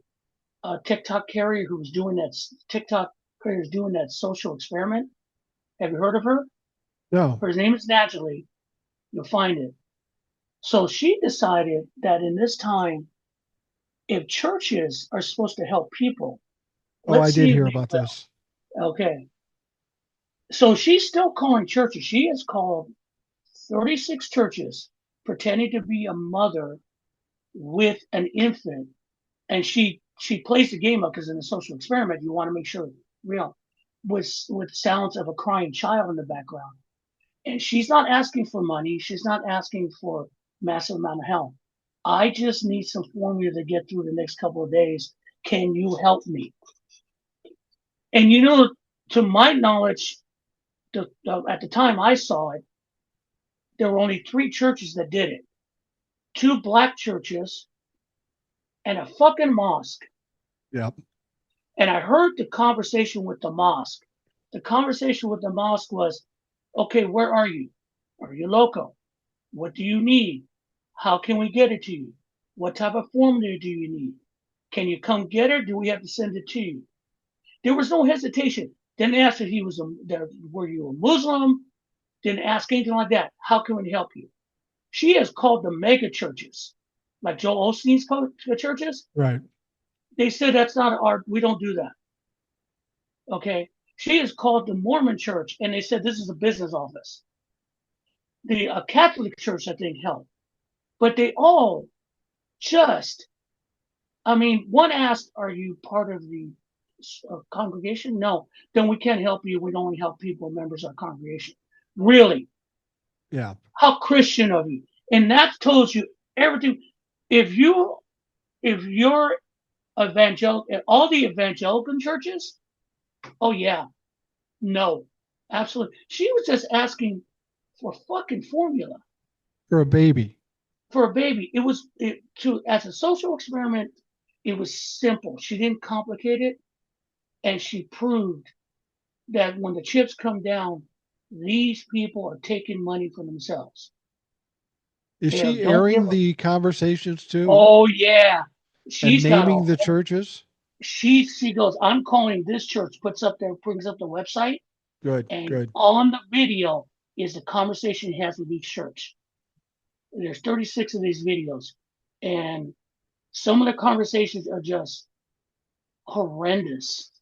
TikTok carrier who was doing that social experiment? Have you heard of her? No. Her name is Natalie. You'll find it. So she decided that in this time, if churches are supposed to help people, I did hear about this. Okay. So she's still calling churches. She has called 36 churches pretending to be a mother with an infant. And she plays the game up because in a social experiment, you want to make sure it's real with sounds of a crying child in the background. And she's not asking for money. She's not asking for massive amount of help. I just need some formula to get through the next couple of days. Can you help me? And to my knowledge, at the time I saw it, there were only 3 churches that did it. 2 black churches and a fucking mosque. Yep. And I heard the conversation with the mosque. The conversation with the mosque was, okay, where are you? Are you local? What do you need? How can we get it to you? What type of formula do you need? Can you come get it? Do we have to send it to you? There was no hesitation. Didn't ask if were you a Muslim? Didn't ask anything like that. How can we help you? She has called the mega churches, like Joel Osteen's churches. Right. They said that's not we don't do that. Okay. She has called the Mormon church and they said this is a business office. The Catholic church, I think, helped. But they all one asked, are you part of the congregation? No. Then we can't help you. We only help people, members of our congregation. Really? Yeah. How Christian of you. And that tells you everything. If you're evangelical, all the evangelical churches, oh yeah, no, absolutely. She was just asking for fucking formula. For a baby. As a social experiment, it was simple. She didn't complicate it. And she proved that when the chips come down, these people are taking money for themselves. Is she airing the conversations too? Oh yeah. She's naming the churches? She goes, I'm calling this church, brings up the website. Good. On the video is the conversation he has with each church. There's 36 of these videos. And some of the conversations are just horrendous.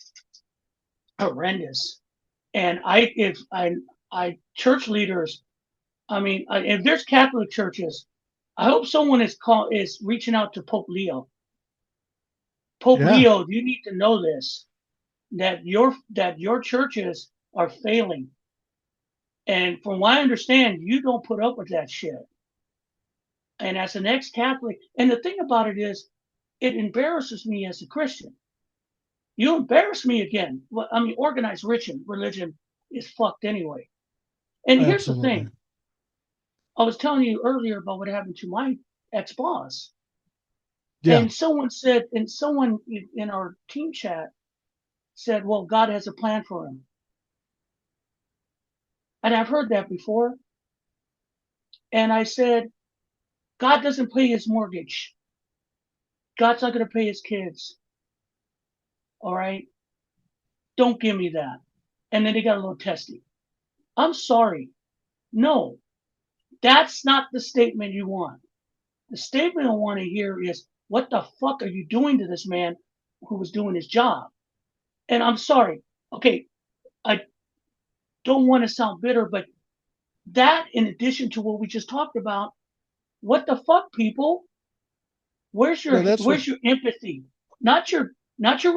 And church leaders, if there's Catholic churches, I hope someone is reaching out to Pope Leo. Leo, you need to know this, that your churches are failing. And from what I understand, you don't put up with that shit. And as an ex-Catholic, and the thing about it is, it embarrasses me as a Christian. You embarrass me again. Organized religion is fucked anyway. And here's the thing. I was telling you earlier about what happened to my ex-boss. Yeah. And someone in our team chat said, well, God has a plan for him. And I've heard that before. And I said, God doesn't pay his mortgage. God's not going to pay his kids. All right? Don't give me that. And then they got a little testy. I'm sorry. No. That's not the statement you want. The statement I want to hear is, what the fuck are you doing to this man who was doing his job? And I'm sorry. Okay, I don't want to sound bitter, but that, in addition to what we just talked about, what the fuck, people? Where's You know, your that's what, where's your empathy? Not your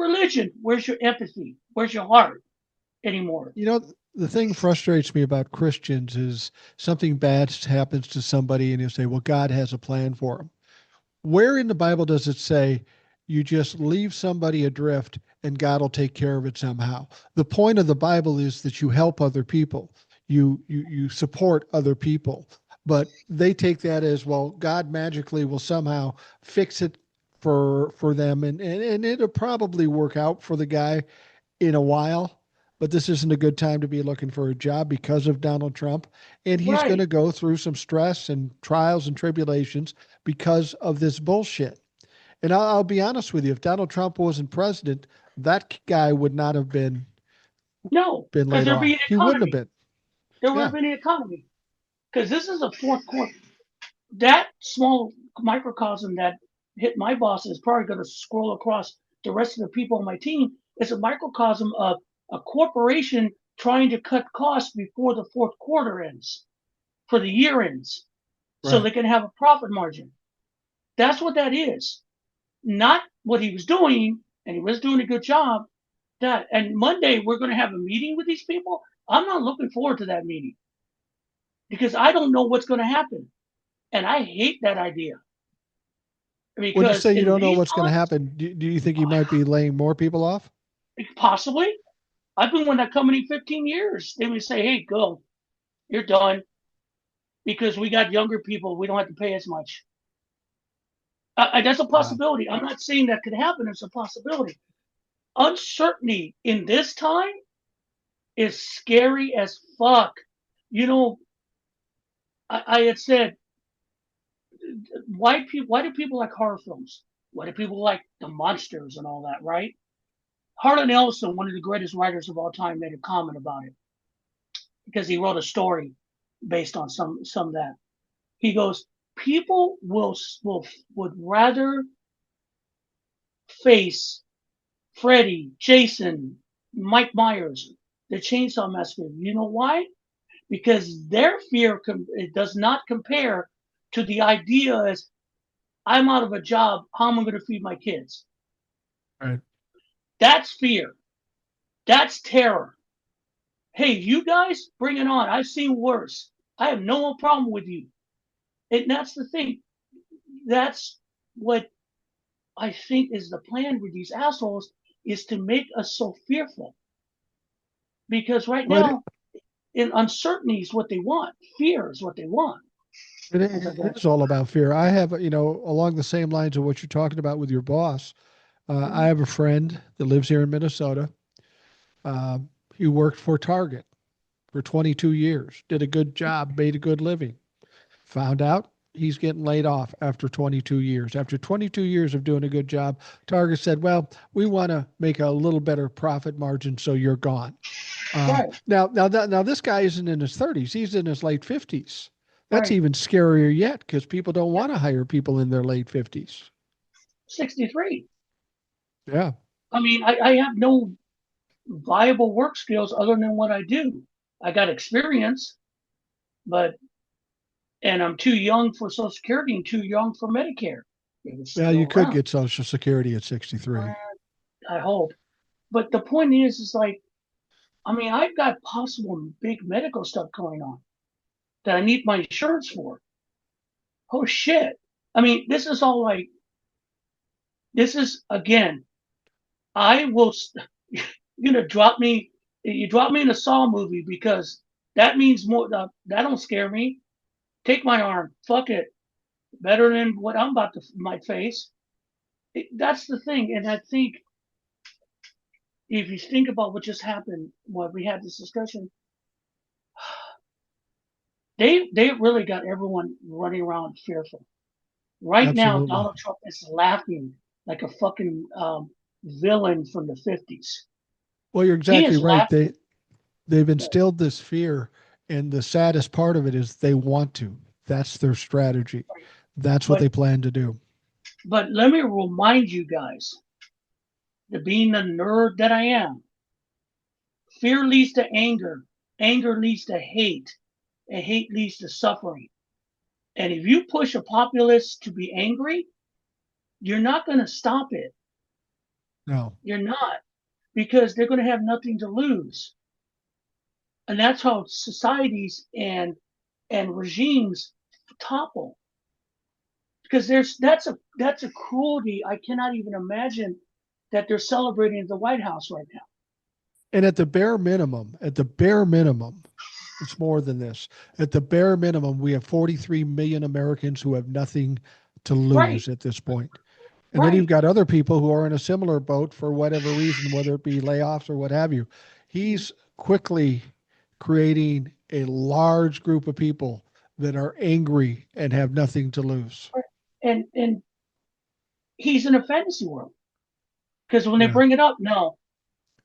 religion. Where's your empathy? Where's your heart anymore? you know, the thing frustrates me about Christians is something bad happens to somebody and you say, well, God has a plan for them. Where in the Bible does it say you just leave somebody adrift and God will take care of it somehow? The point of the Bible is that you help other people, you support other people, but they take that as, well, God magically will somehow fix it for them, and it'll probably work out for the guy in a while. But this isn't a good time to be looking for a job because of Donald Trump. And he's going Right, to go through some stress and trials and tribulations because of this bullshit. And I'll be honest with you, if Donald Trump wasn't president, that guy would not have no, been because laid there'd be off. an He wouldn't have economy. been. There would Yeah. have been an economy. Because this is a fourth quarter. That small microcosm that hit my boss is probably going to scroll across the rest of the people on my team. It's a microcosm of a corporation trying to cut costs before the fourth quarter ends, for the year ends, so Right. they can have a profit margin. That's what that is. Not what he was doing, and he was doing a good job. That, and Monday we're going to have a meeting with these people. I'm not looking forward to that meeting because I don't know what's going to happen, and I hate that idea When you because say you in don't know these what's going to times, happen, do you think he might be laying more people off? possibly. I've been with that company 15 years. They would say, "Hey, go, you're done," because we got younger people. We don't have to pay as much. That's a Wow. possibility. I'm not saying that could happen. It's a possibility. Uncertainty in this time is scary as fuck. You know, I had said, why do people like horror films? Why do people like the monsters and all that, right? Harlan Ellison, one of the greatest writers of all time, made a comment about it because he wrote a story based on some of that. He goes, people would rather face Freddy, Jason, Mike Myers, the Chainsaw Massacre. You know why? Because their fear it does not compare to the idea as, I'm out of a job. How am I going to feed my kids? Right. That's fear. That's terror. Hey, you guys, bring it on. I've seen worse. I have no problem with you. And that's the thing. That's what I think is the plan with these assholes, is to make us so fearful. Because right But now, in uncertainty is what they want. Fear is what they want. it is all about fear. I have, along the same lines of what you're talking about with your boss. I have a friend that lives here in Minnesota. Uh, he worked for Target for 22 years, did a good job, made a good living. Found out he's getting laid off after 22 years. After 22 years of doing a good job, Target said, well, we want to make a little better profit margin, so you're gone. Right, Now this guy isn't in his 30s. He's in his late 50s. That's right. even scarier yet because people don't Yeah, want to hire people in their late 50s. 63. Yeah. I mean, I have no viable work skills other than what I do. I got experience, but, and I'm too young for Social Security and too young for Medicare. It was Well, still you could around. get Social Security at 63. I hope. But the point is like, I mean, I've got possible big medical stuff going on that I need my insurance for. Oh shit. I mean, this is all like, this is again, I will, you're gonna drop me, you drop me in a Saw movie because that means more, that don't scare me. Take my arm. Fuck it. Better than what I'm about to might face. That's the thing. And I think if you think about what just happened, what we had this discussion, they really got everyone running around fearful. Right now, Absolutely. Donald Trump is laughing like a fucking villain from the 50s. Well, you're He exactly is right. laughing. They've instilled this fear, and the saddest part of it is they want to. That's their strategy. That's what But they plan to do. but let me remind you guys, that being the nerd that I am, fear leads to anger, anger leads to hate, and hate leads to suffering. And if you push a populace to be angry, you're not going to stop it. No. You're not, because they're going to have nothing to lose. And that's how societies and regimes topple. Because that's a cruelty I cannot even imagine that they're celebrating at the White House right now. And at the bare minimum, it's more than this. At the bare minimum, we have 43 million Americans who have nothing to Right, lose at this point. And then you've right, got other people who are in a similar boat for whatever reason, whether it be layoffs or what have you. He's quickly creating a large group of people that are angry and have nothing to lose. and he's in a fantasy world. Because when they Yeah. bring it up, no,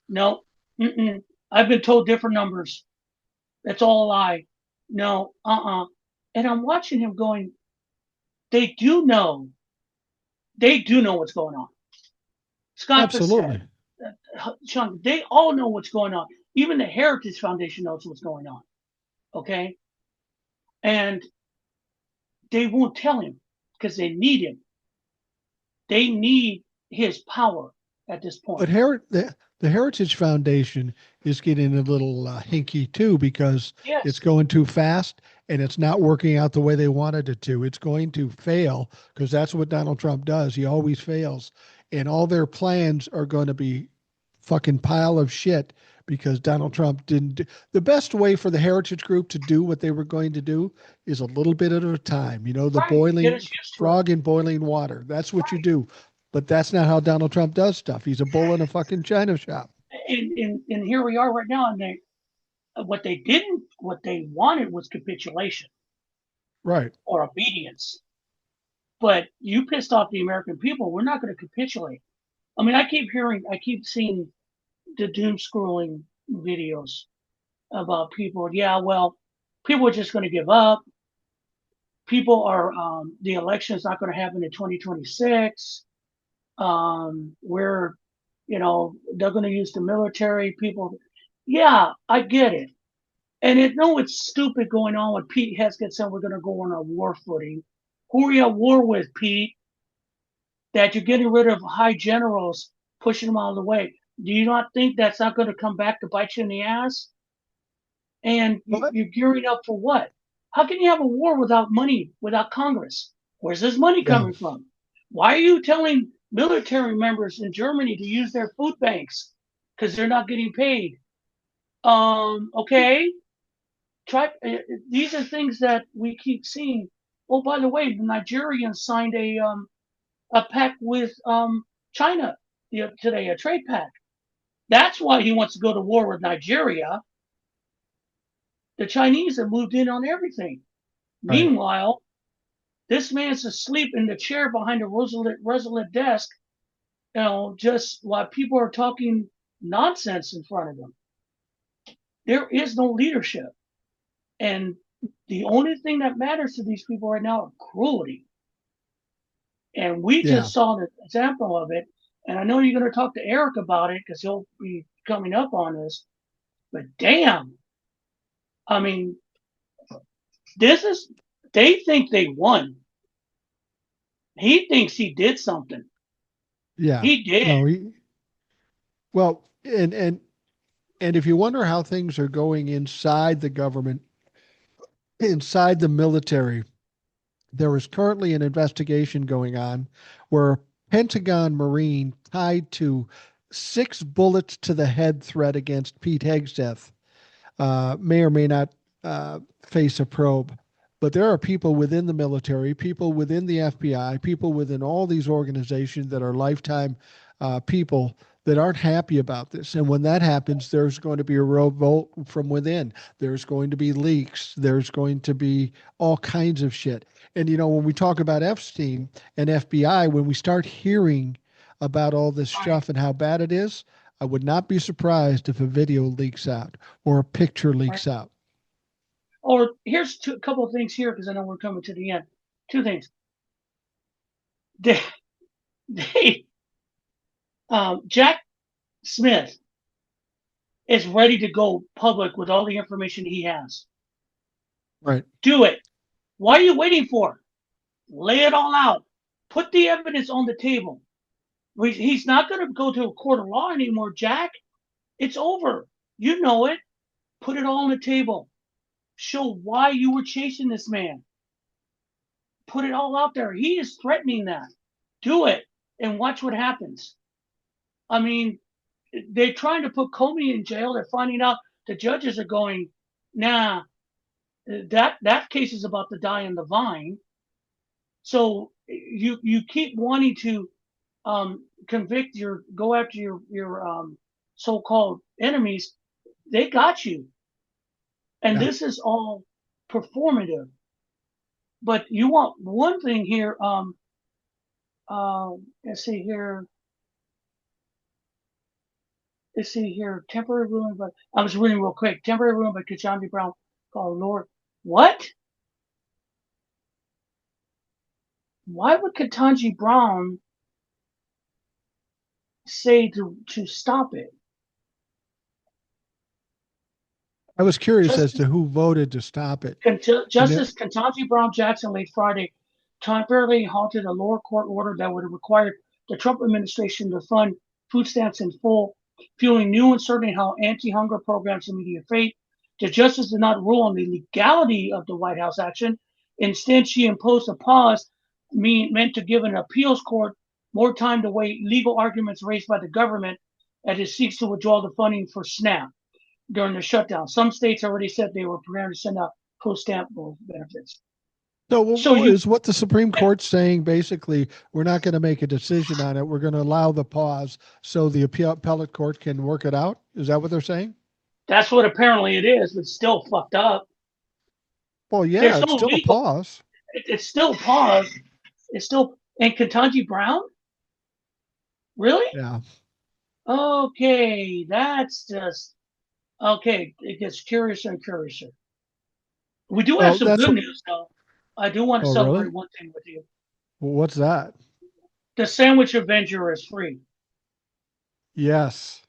no, mm-mm. I've been told different numbers. That's all a lie. No, And I'm watching him going, they do know. They do know what's going on. Scott Absolutely. Bissett, Sean, they all know what's going on. Even the Heritage Foundation knows what's going on. Okay. And they won't tell him because they need him. They need his power at this But point. the Heritage Foundation is getting a little hinky too because it's Yes. going too fast and it's not working out the way they wanted it to. It's going to fail because that's what Donald Trump does. He always fails. And all their plans are going to be fucking pile of shit because Donald Trump didn't do. The best way for the Heritage Group to do what they were going to do is a little bit at a time. You know, the Right. Get boiling us used to it. frog in boiling water. That's what you Right. do. But that's not how Donald Trump does stuff. He's a bull in a fucking china shop. And here we are right now, and what they wanted was capitulation Right. or obedience. But you pissed off the American people. We're not going to capitulate. I mean, I keep seeing the doom scrolling videos about people. Yeah, well, people are just going to give up. People are, the election is not going to happen in 2026. Where, they're going to use the military people. Yeah, I get it. And it's stupid going on with Pete Heskett saying we're going to go on a war footing. Who are you at war with, Pete? That you're getting rid of high generals, pushing them out of the way. Do you not think that's not going to come back to bite you in the ass? And Well, you're gearing up for what? How can you have a war without money, without Congress? Where's this money yeah. coming from? Why are you telling military members in Germany to use their food banks because they're not getting paid? Okay. Try. These are things that we keep seeing. Oh, by the way, the Nigerians signed a pact with China today, a trade pact. That's why he wants to go to war with Nigeria. The Chinese have moved in on everything. Right. Meanwhile, this man's asleep in the chair behind a resolute desk, just while people are talking nonsense in front of him. There is no leadership. And the only thing that matters to these people right now are cruelty. And we Yeah. just saw an example of it. And I know you're going to talk to Eric about it because he'll be coming up on this. But damn, I mean, they think they won. He thinks he did something. Yeah. He did. No, well, and if you wonder how things are going inside the government, inside the military, there is currently an investigation going on where a Pentagon Marine tied to 6 bullets to the head threat against Pete Hegseth may or may not face a probe. But there are people within the military, people within the FBI, people within all these organizations that are lifetime people that aren't happy about this. And when that happens, there's going to be a revolt from within. There's going to be leaks. There's going to be all kinds of shit. And, when we talk about Epstein and FBI, when we start hearing about all this Right. stuff and how bad it is, I would not be surprised if a video leaks out or a picture Right. leaks out. Or here's a couple of things here because I know we're coming to the end. Two things. They, they Jack Smith is ready to go public with all the information he has. Right. Do it. What are you waiting for? Lay it all out. Put the evidence on the table. He's not going to go to a court of law anymore, Jack. It's over. You know it. Put it all on the table. Show why you were chasing this man. Put it all out there. He is threatening that. Do it and watch what happens. I mean, they're trying to put Comey in jail. They're finding out the judges are going, nah, that case is about to die on the vine. So you keep wanting to convict go after your so-called enemies. They got you, and Yeah. this is all performative. But you want one thing here. Let's see here. Let's see here. Temporary ruling, but I was reading real quick. Temporary ruling by Ketanji Brown called Lord. What? Why would Ketanji Brown say to stop it? I was curious as to who voted to stop it. Justice Ketanji Brown Jackson late Friday temporarily halted a lower court order that would have required the Trump administration to fund food stamps in full, fueling new uncertainty how anti-hunger programs immediate fate. The justice did not rule on the legality of the White House action. Instead, she imposed a pause meant to give an appeals court more time to weigh legal arguments raised by the government as it seeks to withdraw the funding for SNAP during the shutdown. Some states already said they were preparing to send out post-stamp benefits. So is what the Supreme Court's saying basically, we're not going to make a decision on it. We're going to allow the pause so the appellate court can work it out? Is that what they're saying? That's what apparently it is, but still fucked up. Well, yeah, it's still a pause. It's still paused. It's still, and Ketanji Brown? Really? Yeah. Okay, that's just, okay, it gets curiouser and curiouser. We do have some good news, though. I do want to celebrate one thing with you. What's that? The Sandwich Avenger is free. Yes.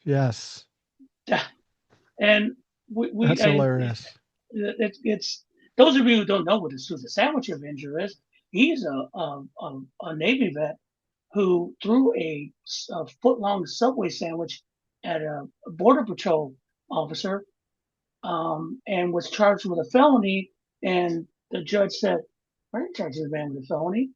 And that's hilarious. It's those of you who don't know who the Sandwich Avenger is. He's a Navy vet who threw a foot-long Subway sandwich at a Border Patrol officer, and was charged with a felony. And the judge said, "Why are you charging this man with a felony?"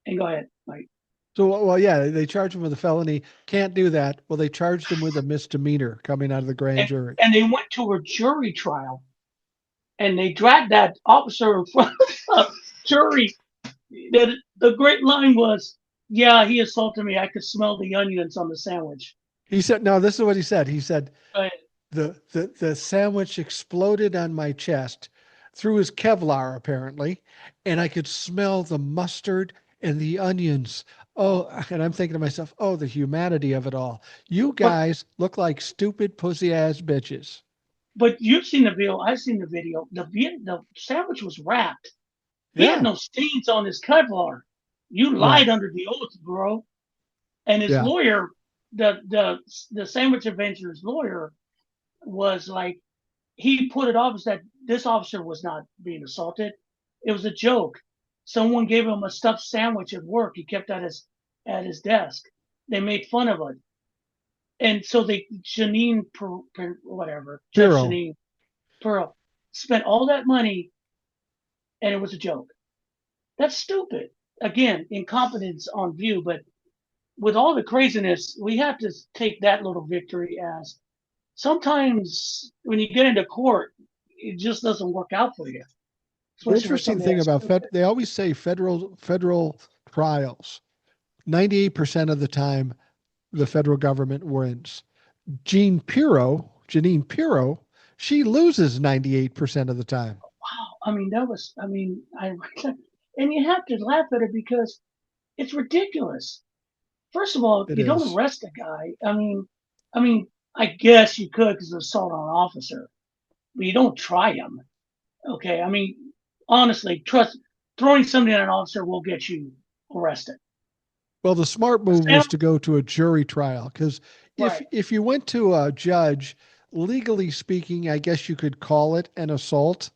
And go ahead, Mike. So, well, yeah, they charged him with a felony. Can't do that. Well, they charged him with a misdemeanor coming out of the grand jury. And they went to a jury trial, and they dragged that officer in front of the jury. The great line was, "Yeah, he assaulted me. I could smell the onions on the sandwich." He said, "No, this is what he said." He said, the sandwich exploded on my chest through his Kevlar, apparently, and I could smell the mustard and the onions. Oh, and I'm thinking to myself, oh, the humanity of it all. You guys look like stupid pussy ass bitches. But you've seen the video. I've seen the video. The sandwich was wrapped. He had no stains on his Kevlar. You lied under the oath, bro. And his lawyer, the Sandwich Avenger's lawyer, was like, he put it off as that this officer was not being assaulted. It was a joke. Someone gave him a stuffed sandwich at work. He kept at his desk. They made fun of it, and so Jeanine Pearl spent all that money, and it was a joke. That's stupid. Again, incompetence on view. But with all the craziness, we have to take that little victory as sometimes when you get into court, it just doesn't work out for you. The interesting thing about they always say federal trials, 98% of the time, the federal government wins. Jeanine Pirro, she loses 98% of the time. Wow. And you have to laugh at it because it's ridiculous. First of all, you don't arrest a guy. I mean, I guess you could because of assault on an officer, but you don't try him. Okay, I mean, honestly, trust throwing something at an officer will get you arrested. Well, the smart move Sam, was to go to a jury trial because right? if you went to a judge, legally speaking, I guess you could call it an assault.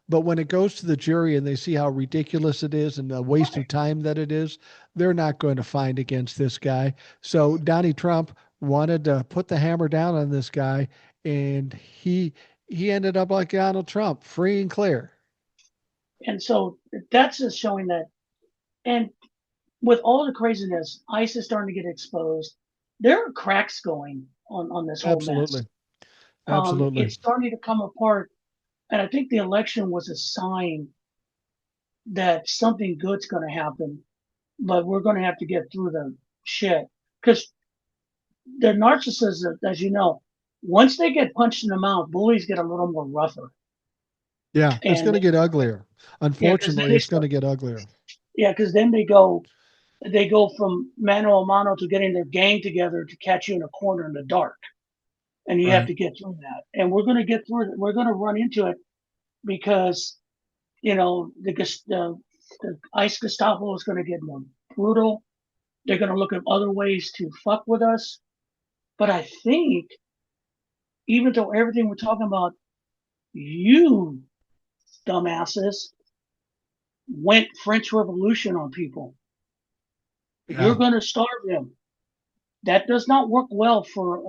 But when it goes to the jury and they see how ridiculous it is and the waste of Right. time that it is, they're not going to find against this guy. So Donnie Trump wanted to put the hammer down on this guy, and he ended up like Donald Trump, free and clear. And so that's just showing that. And with all the craziness, ICE is starting to get exposed. There are cracks going on this whole mess. Absolutely. Absolutely. It's starting to come apart, and I think the election was a sign that something good's going to happen. But we're going to have to get through the shit because the narcissists, as you know, once they get punched in the mouth, bullies get a little more rougher, Yeah, it's going and to get uglier. yeah, because then Unfortunately, they it's going start, to get uglier. yeah, because then they go from mano a mano to getting their gang together to catch you in a corner in the dark, and you have Right. to get through that. And we're going to get through it. We're going to run into it because the ICE Gestapo is going to get more brutal. They're going to look at other ways to fuck with us. But I think even though everything we're talking about, you dumbasses went French Revolution on people. You're Yeah, going to starve them. That does not work well for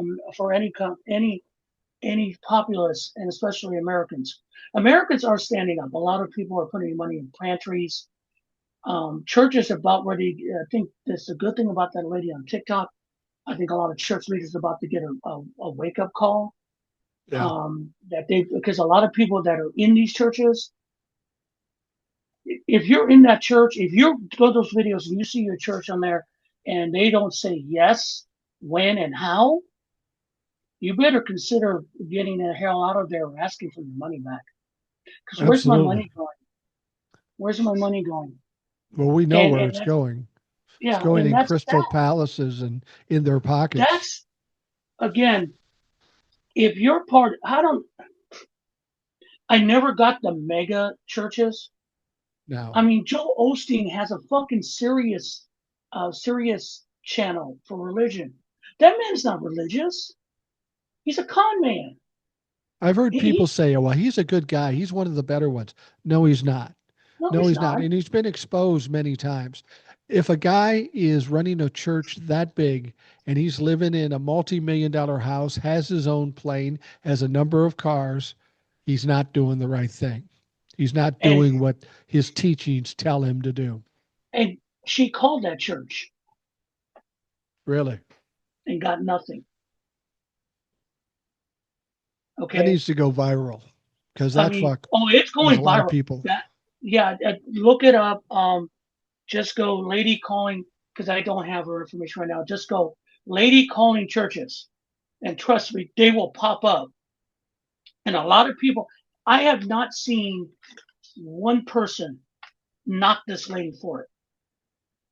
any populace, and especially Americans. Americans are standing up. A lot of people are putting money in pantries. Churches are about ready. I think that's the good thing about that lady on TikTok. I think a lot of church leaders are about to get a wake up call. yeah, That they because a lot of people that are in these churches, if you're in that church, if you go to those videos and you see your church on there and they don't say yes, when, and how, you better consider getting the hell out of there or asking for your money back. Because where's my absolutely. money going? Where's my money going? Well, we know And where and it's that's going. It's yeah, going and in crystal palaces and in their pockets. that's again, if you're part, I never got the mega churches. I Now, mean, Joel Osteen has a fucking serious channel for religion. That man's not religious. He's a con man. I've heard people He say, oh, well, he's a good guy. He's one of the better ones. No, he's not. no, No, he's he's not. not. And he's been exposed many times. If a guy is running a church that big and he's living in a multi-million-dollar house, has his own plane, has a number of cars, he's not doing the right thing. He's not And doing what his teachings tell him to do. and she called that church Really. and got nothing. That Okay. needs to go viral because I that mean, fuck oh, it's has a going lot of viral. people. That yeah, look it up. Just go lady calling because I don't have her information right now. Just go lady calling churches, and trust me, they will pop up. And a lot of people, I have not seen one person knock this lady for it.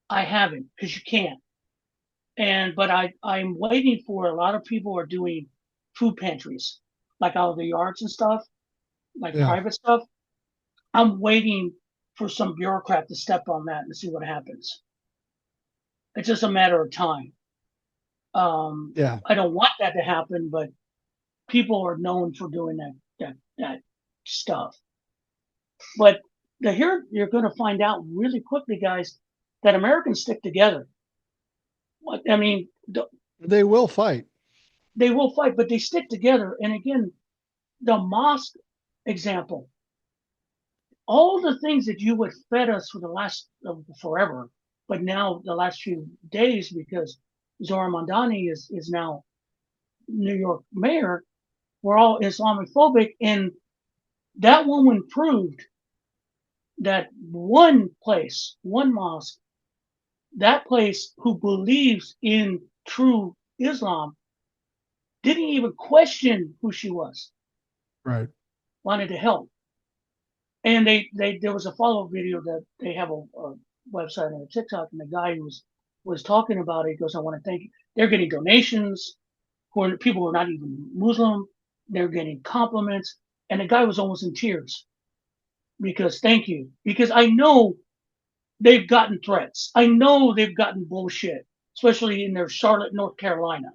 I haven't because you can't. And but I'm waiting for a lot of people are doing food pantries, like out of the yards and stuff, like Yeah, private stuff. I'm waiting for some bureaucrat to step on that and see what happens. It's just a matter of time. yeah. I don't want that to happen, but people are known for doing that stuff. But here you're going to find out really quickly, guys, that Americans stick together. I mean, They will fight. they will fight, but they stick together. And again, the mosque example, all the things that you would fed us for the last forever, but now the last few days because Zohar Mandani is now New York mayor, were all Islamophobic, and that woman proved that one place, one mosque, that place who believes in true Islam didn't even question who she was, Right. wanted to help. And they there was a follow-up video that they have a website and a TikTok, and the guy who was talking about it, he goes, I want to thank you. They're getting donations for people who are not even Muslim. They're getting compliments. And the guy was almost in tears. because thank you. Because I know they've gotten threats. I know they've gotten bullshit, especially in their Charlotte, North Carolina.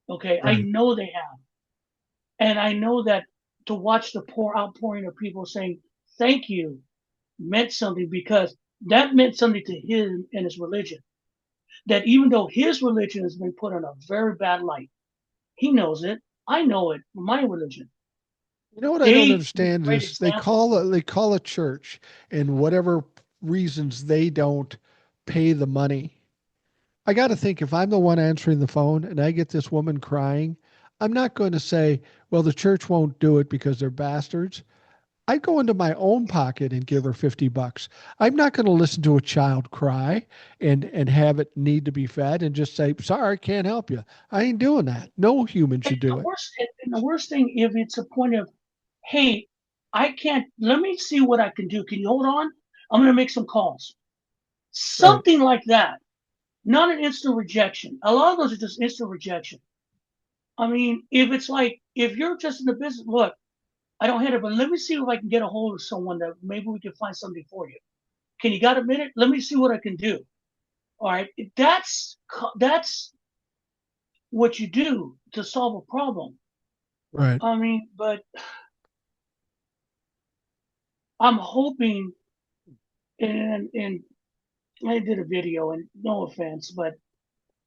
Okay, I Right. know they have. And I know that to watch the outpouring of people saying thank you meant something, because that meant something to him and his religion. That even though his religion has been put in a very bad light, he knows it. I know it from my religion. You know what I don't They were a understand great is example. they call a church, and whatever reasons they don't pay the money. I got to think, if I'm the one answering the phone and I get this woman crying, I'm not going to say, well, the church won't do it because they're bastards. I'd go into my own pocket and give her $50. I'm not going to listen to a child cry and have it need to be fed and just say, sorry, can't help you. I ain't doing that. No human And should do the it. worst, and the worst thing, if it's a point of, hey, I can't. Let me see what I can do. Can you hold on? I'm going to make some calls. Right. Something like that. Not an instant rejection. A lot of those are just instant rejection. I mean, if it's like, if you're just in the business, look, I don't have it, but let me see if I can get a hold of someone that maybe we can find something for you. Can you got a minute? Let me see what I can do. All right, that's what you do to solve a problem. Right. I mean, but I'm hoping, and I did a video, and no offense, but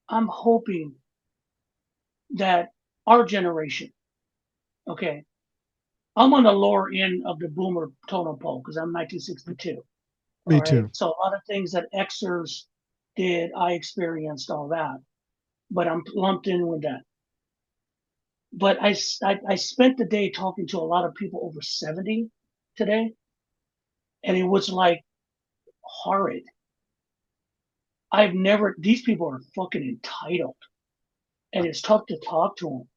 I'm hoping that our generation, okay, I'm on the lower end of the boomer totem pole because I'm 1962. All Me right. too. So a lot of things that Xers did, I experienced all that, but I'm lumped in with that. But I spent the day talking to a lot of people over 70 today, and it was like horrid. These people are fucking entitled, and it's tough to talk to them.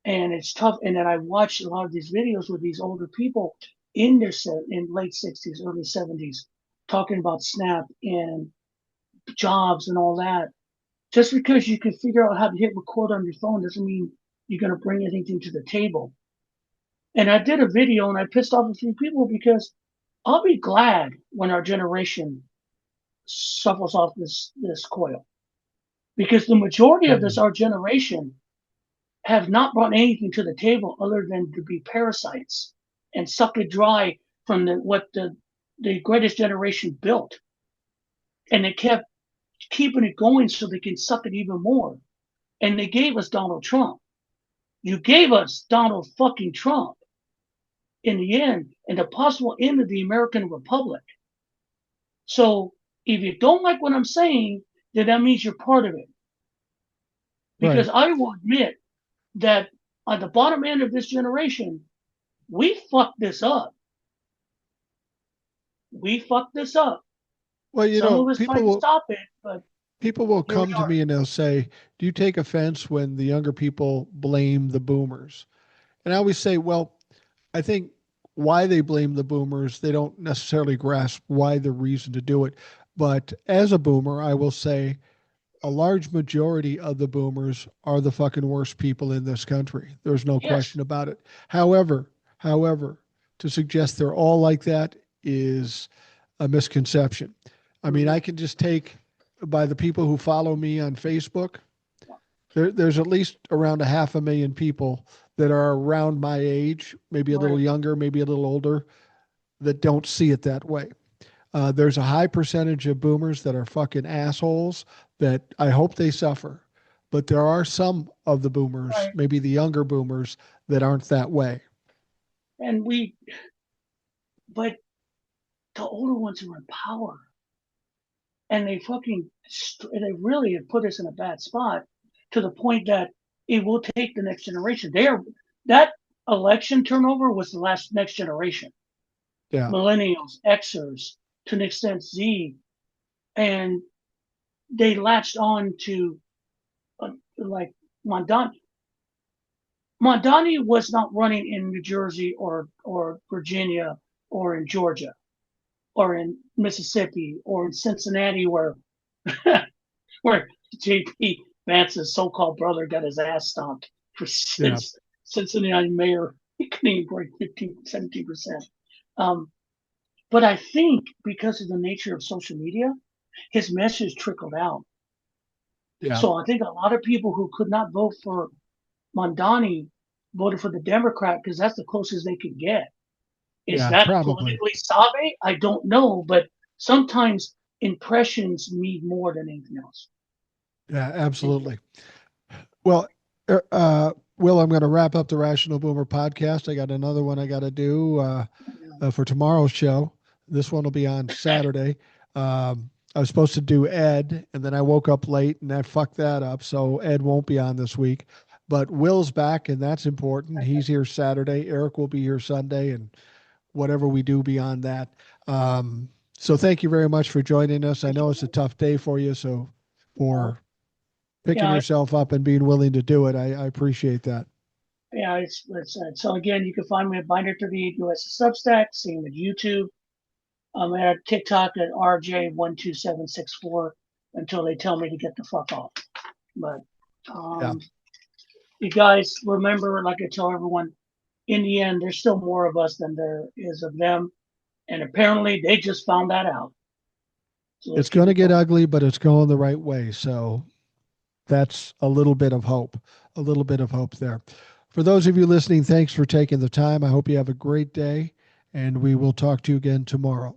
And it's tough. And then I watched a lot of these videos with these older people in late 60s, early 70s, talking about SNAP and jobs and all that. Just because you can figure out how to hit record on your phone doesn't mean you're going to bring anything to the table. And I did a video and I pissed off a few people because I'll be glad when our generation suffers off this coil, because the majority of Mhm. this our generation have not brought anything to the table other than to be parasites and suck it dry from what the greatest generation built, and they kept keeping it going so they can suck it even more. And they gave us Donald Trump. You gave us Donald fucking Trump in the end, and the possible end of the American Republic. So if you don't like what I'm saying, then that means you're part of it. Right. Because I will admit that on the bottom end of this generation, we fucked this up. We fucked this up. Well, Some of us tried people to will stop it, but here we come to are. me and they'll say, "Do you take offense when the younger people blame the boomers?" And I always say, "Well, I think why they blame the boomers, they don't necessarily grasp why the reason to do it. But as a boomer, I will say a large majority of the boomers are the fucking worst people in this country. There's no Yes. question about it. However, to suggest they're all like that is a misconception. I mean, Mm-hmm. I can just take by the people who follow me on Facebook. There's at least around a half a million people that are around my age, maybe a little Right. younger, maybe a little older, that don't see it that way. There's a high percentage of boomers that are fucking assholes that I hope they suffer. But there are some of the boomers, Right. maybe the younger boomers, that aren't that way. And but the older ones are in power, and they really have put us in a bad spot to the point that it will take the next generation. That election turnover was the last next generation, Yeah. millennials, Xers, to an extent Z, and they latched on to like Mondani. Mondani was not running in New Jersey or Virginia or in Georgia or in Mississippi or in Cincinnati, where J.P. Vance's so-called brother got his ass stomped for Yeah. Cincinnati mayor. He couldn't even break 15, 17%. Um, But I think because of the nature of social media, his message trickled out. Yeah. So I think a lot of people who could not vote for Mondani voted for the Democrat because that's the closest they could get. Is Yeah, that probably. politically savvy? I don't know, but sometimes impressions mean more than anything else. Yeah, absolutely. Well, Will, I'm going to wrap up the Rational Boomer podcast. I got another one I got to do for tomorrow's show. This one will be on Saturday. I was supposed to do Ed, and then I woke up late and I fucked that up. So Ed won't be on this week. But Will's back, and that's important. He's here Saturday. Eric will be here Sunday, and whatever we do beyond that. So thank you very much for joining us. I know it's a tough day for you, so for picking Yeah, yourself up and being willing to do it, I appreciate that. yeah. So again, you can find me at Binder38 US Substack. Same with YouTube. I'm at TikTok at RJ12764 until they tell me to get the fuck off. But Yeah, you guys remember, like I tell everyone, in the end, there's still more of us than there is of them, and apparently they just found that out. So let's it's keep going to it get going. ugly, but it's going the right way. So that's a little bit of hope, a little bit of hope there. For those of you listening, thanks for taking the time. I hope you have a great day, and we will talk to you again tomorrow.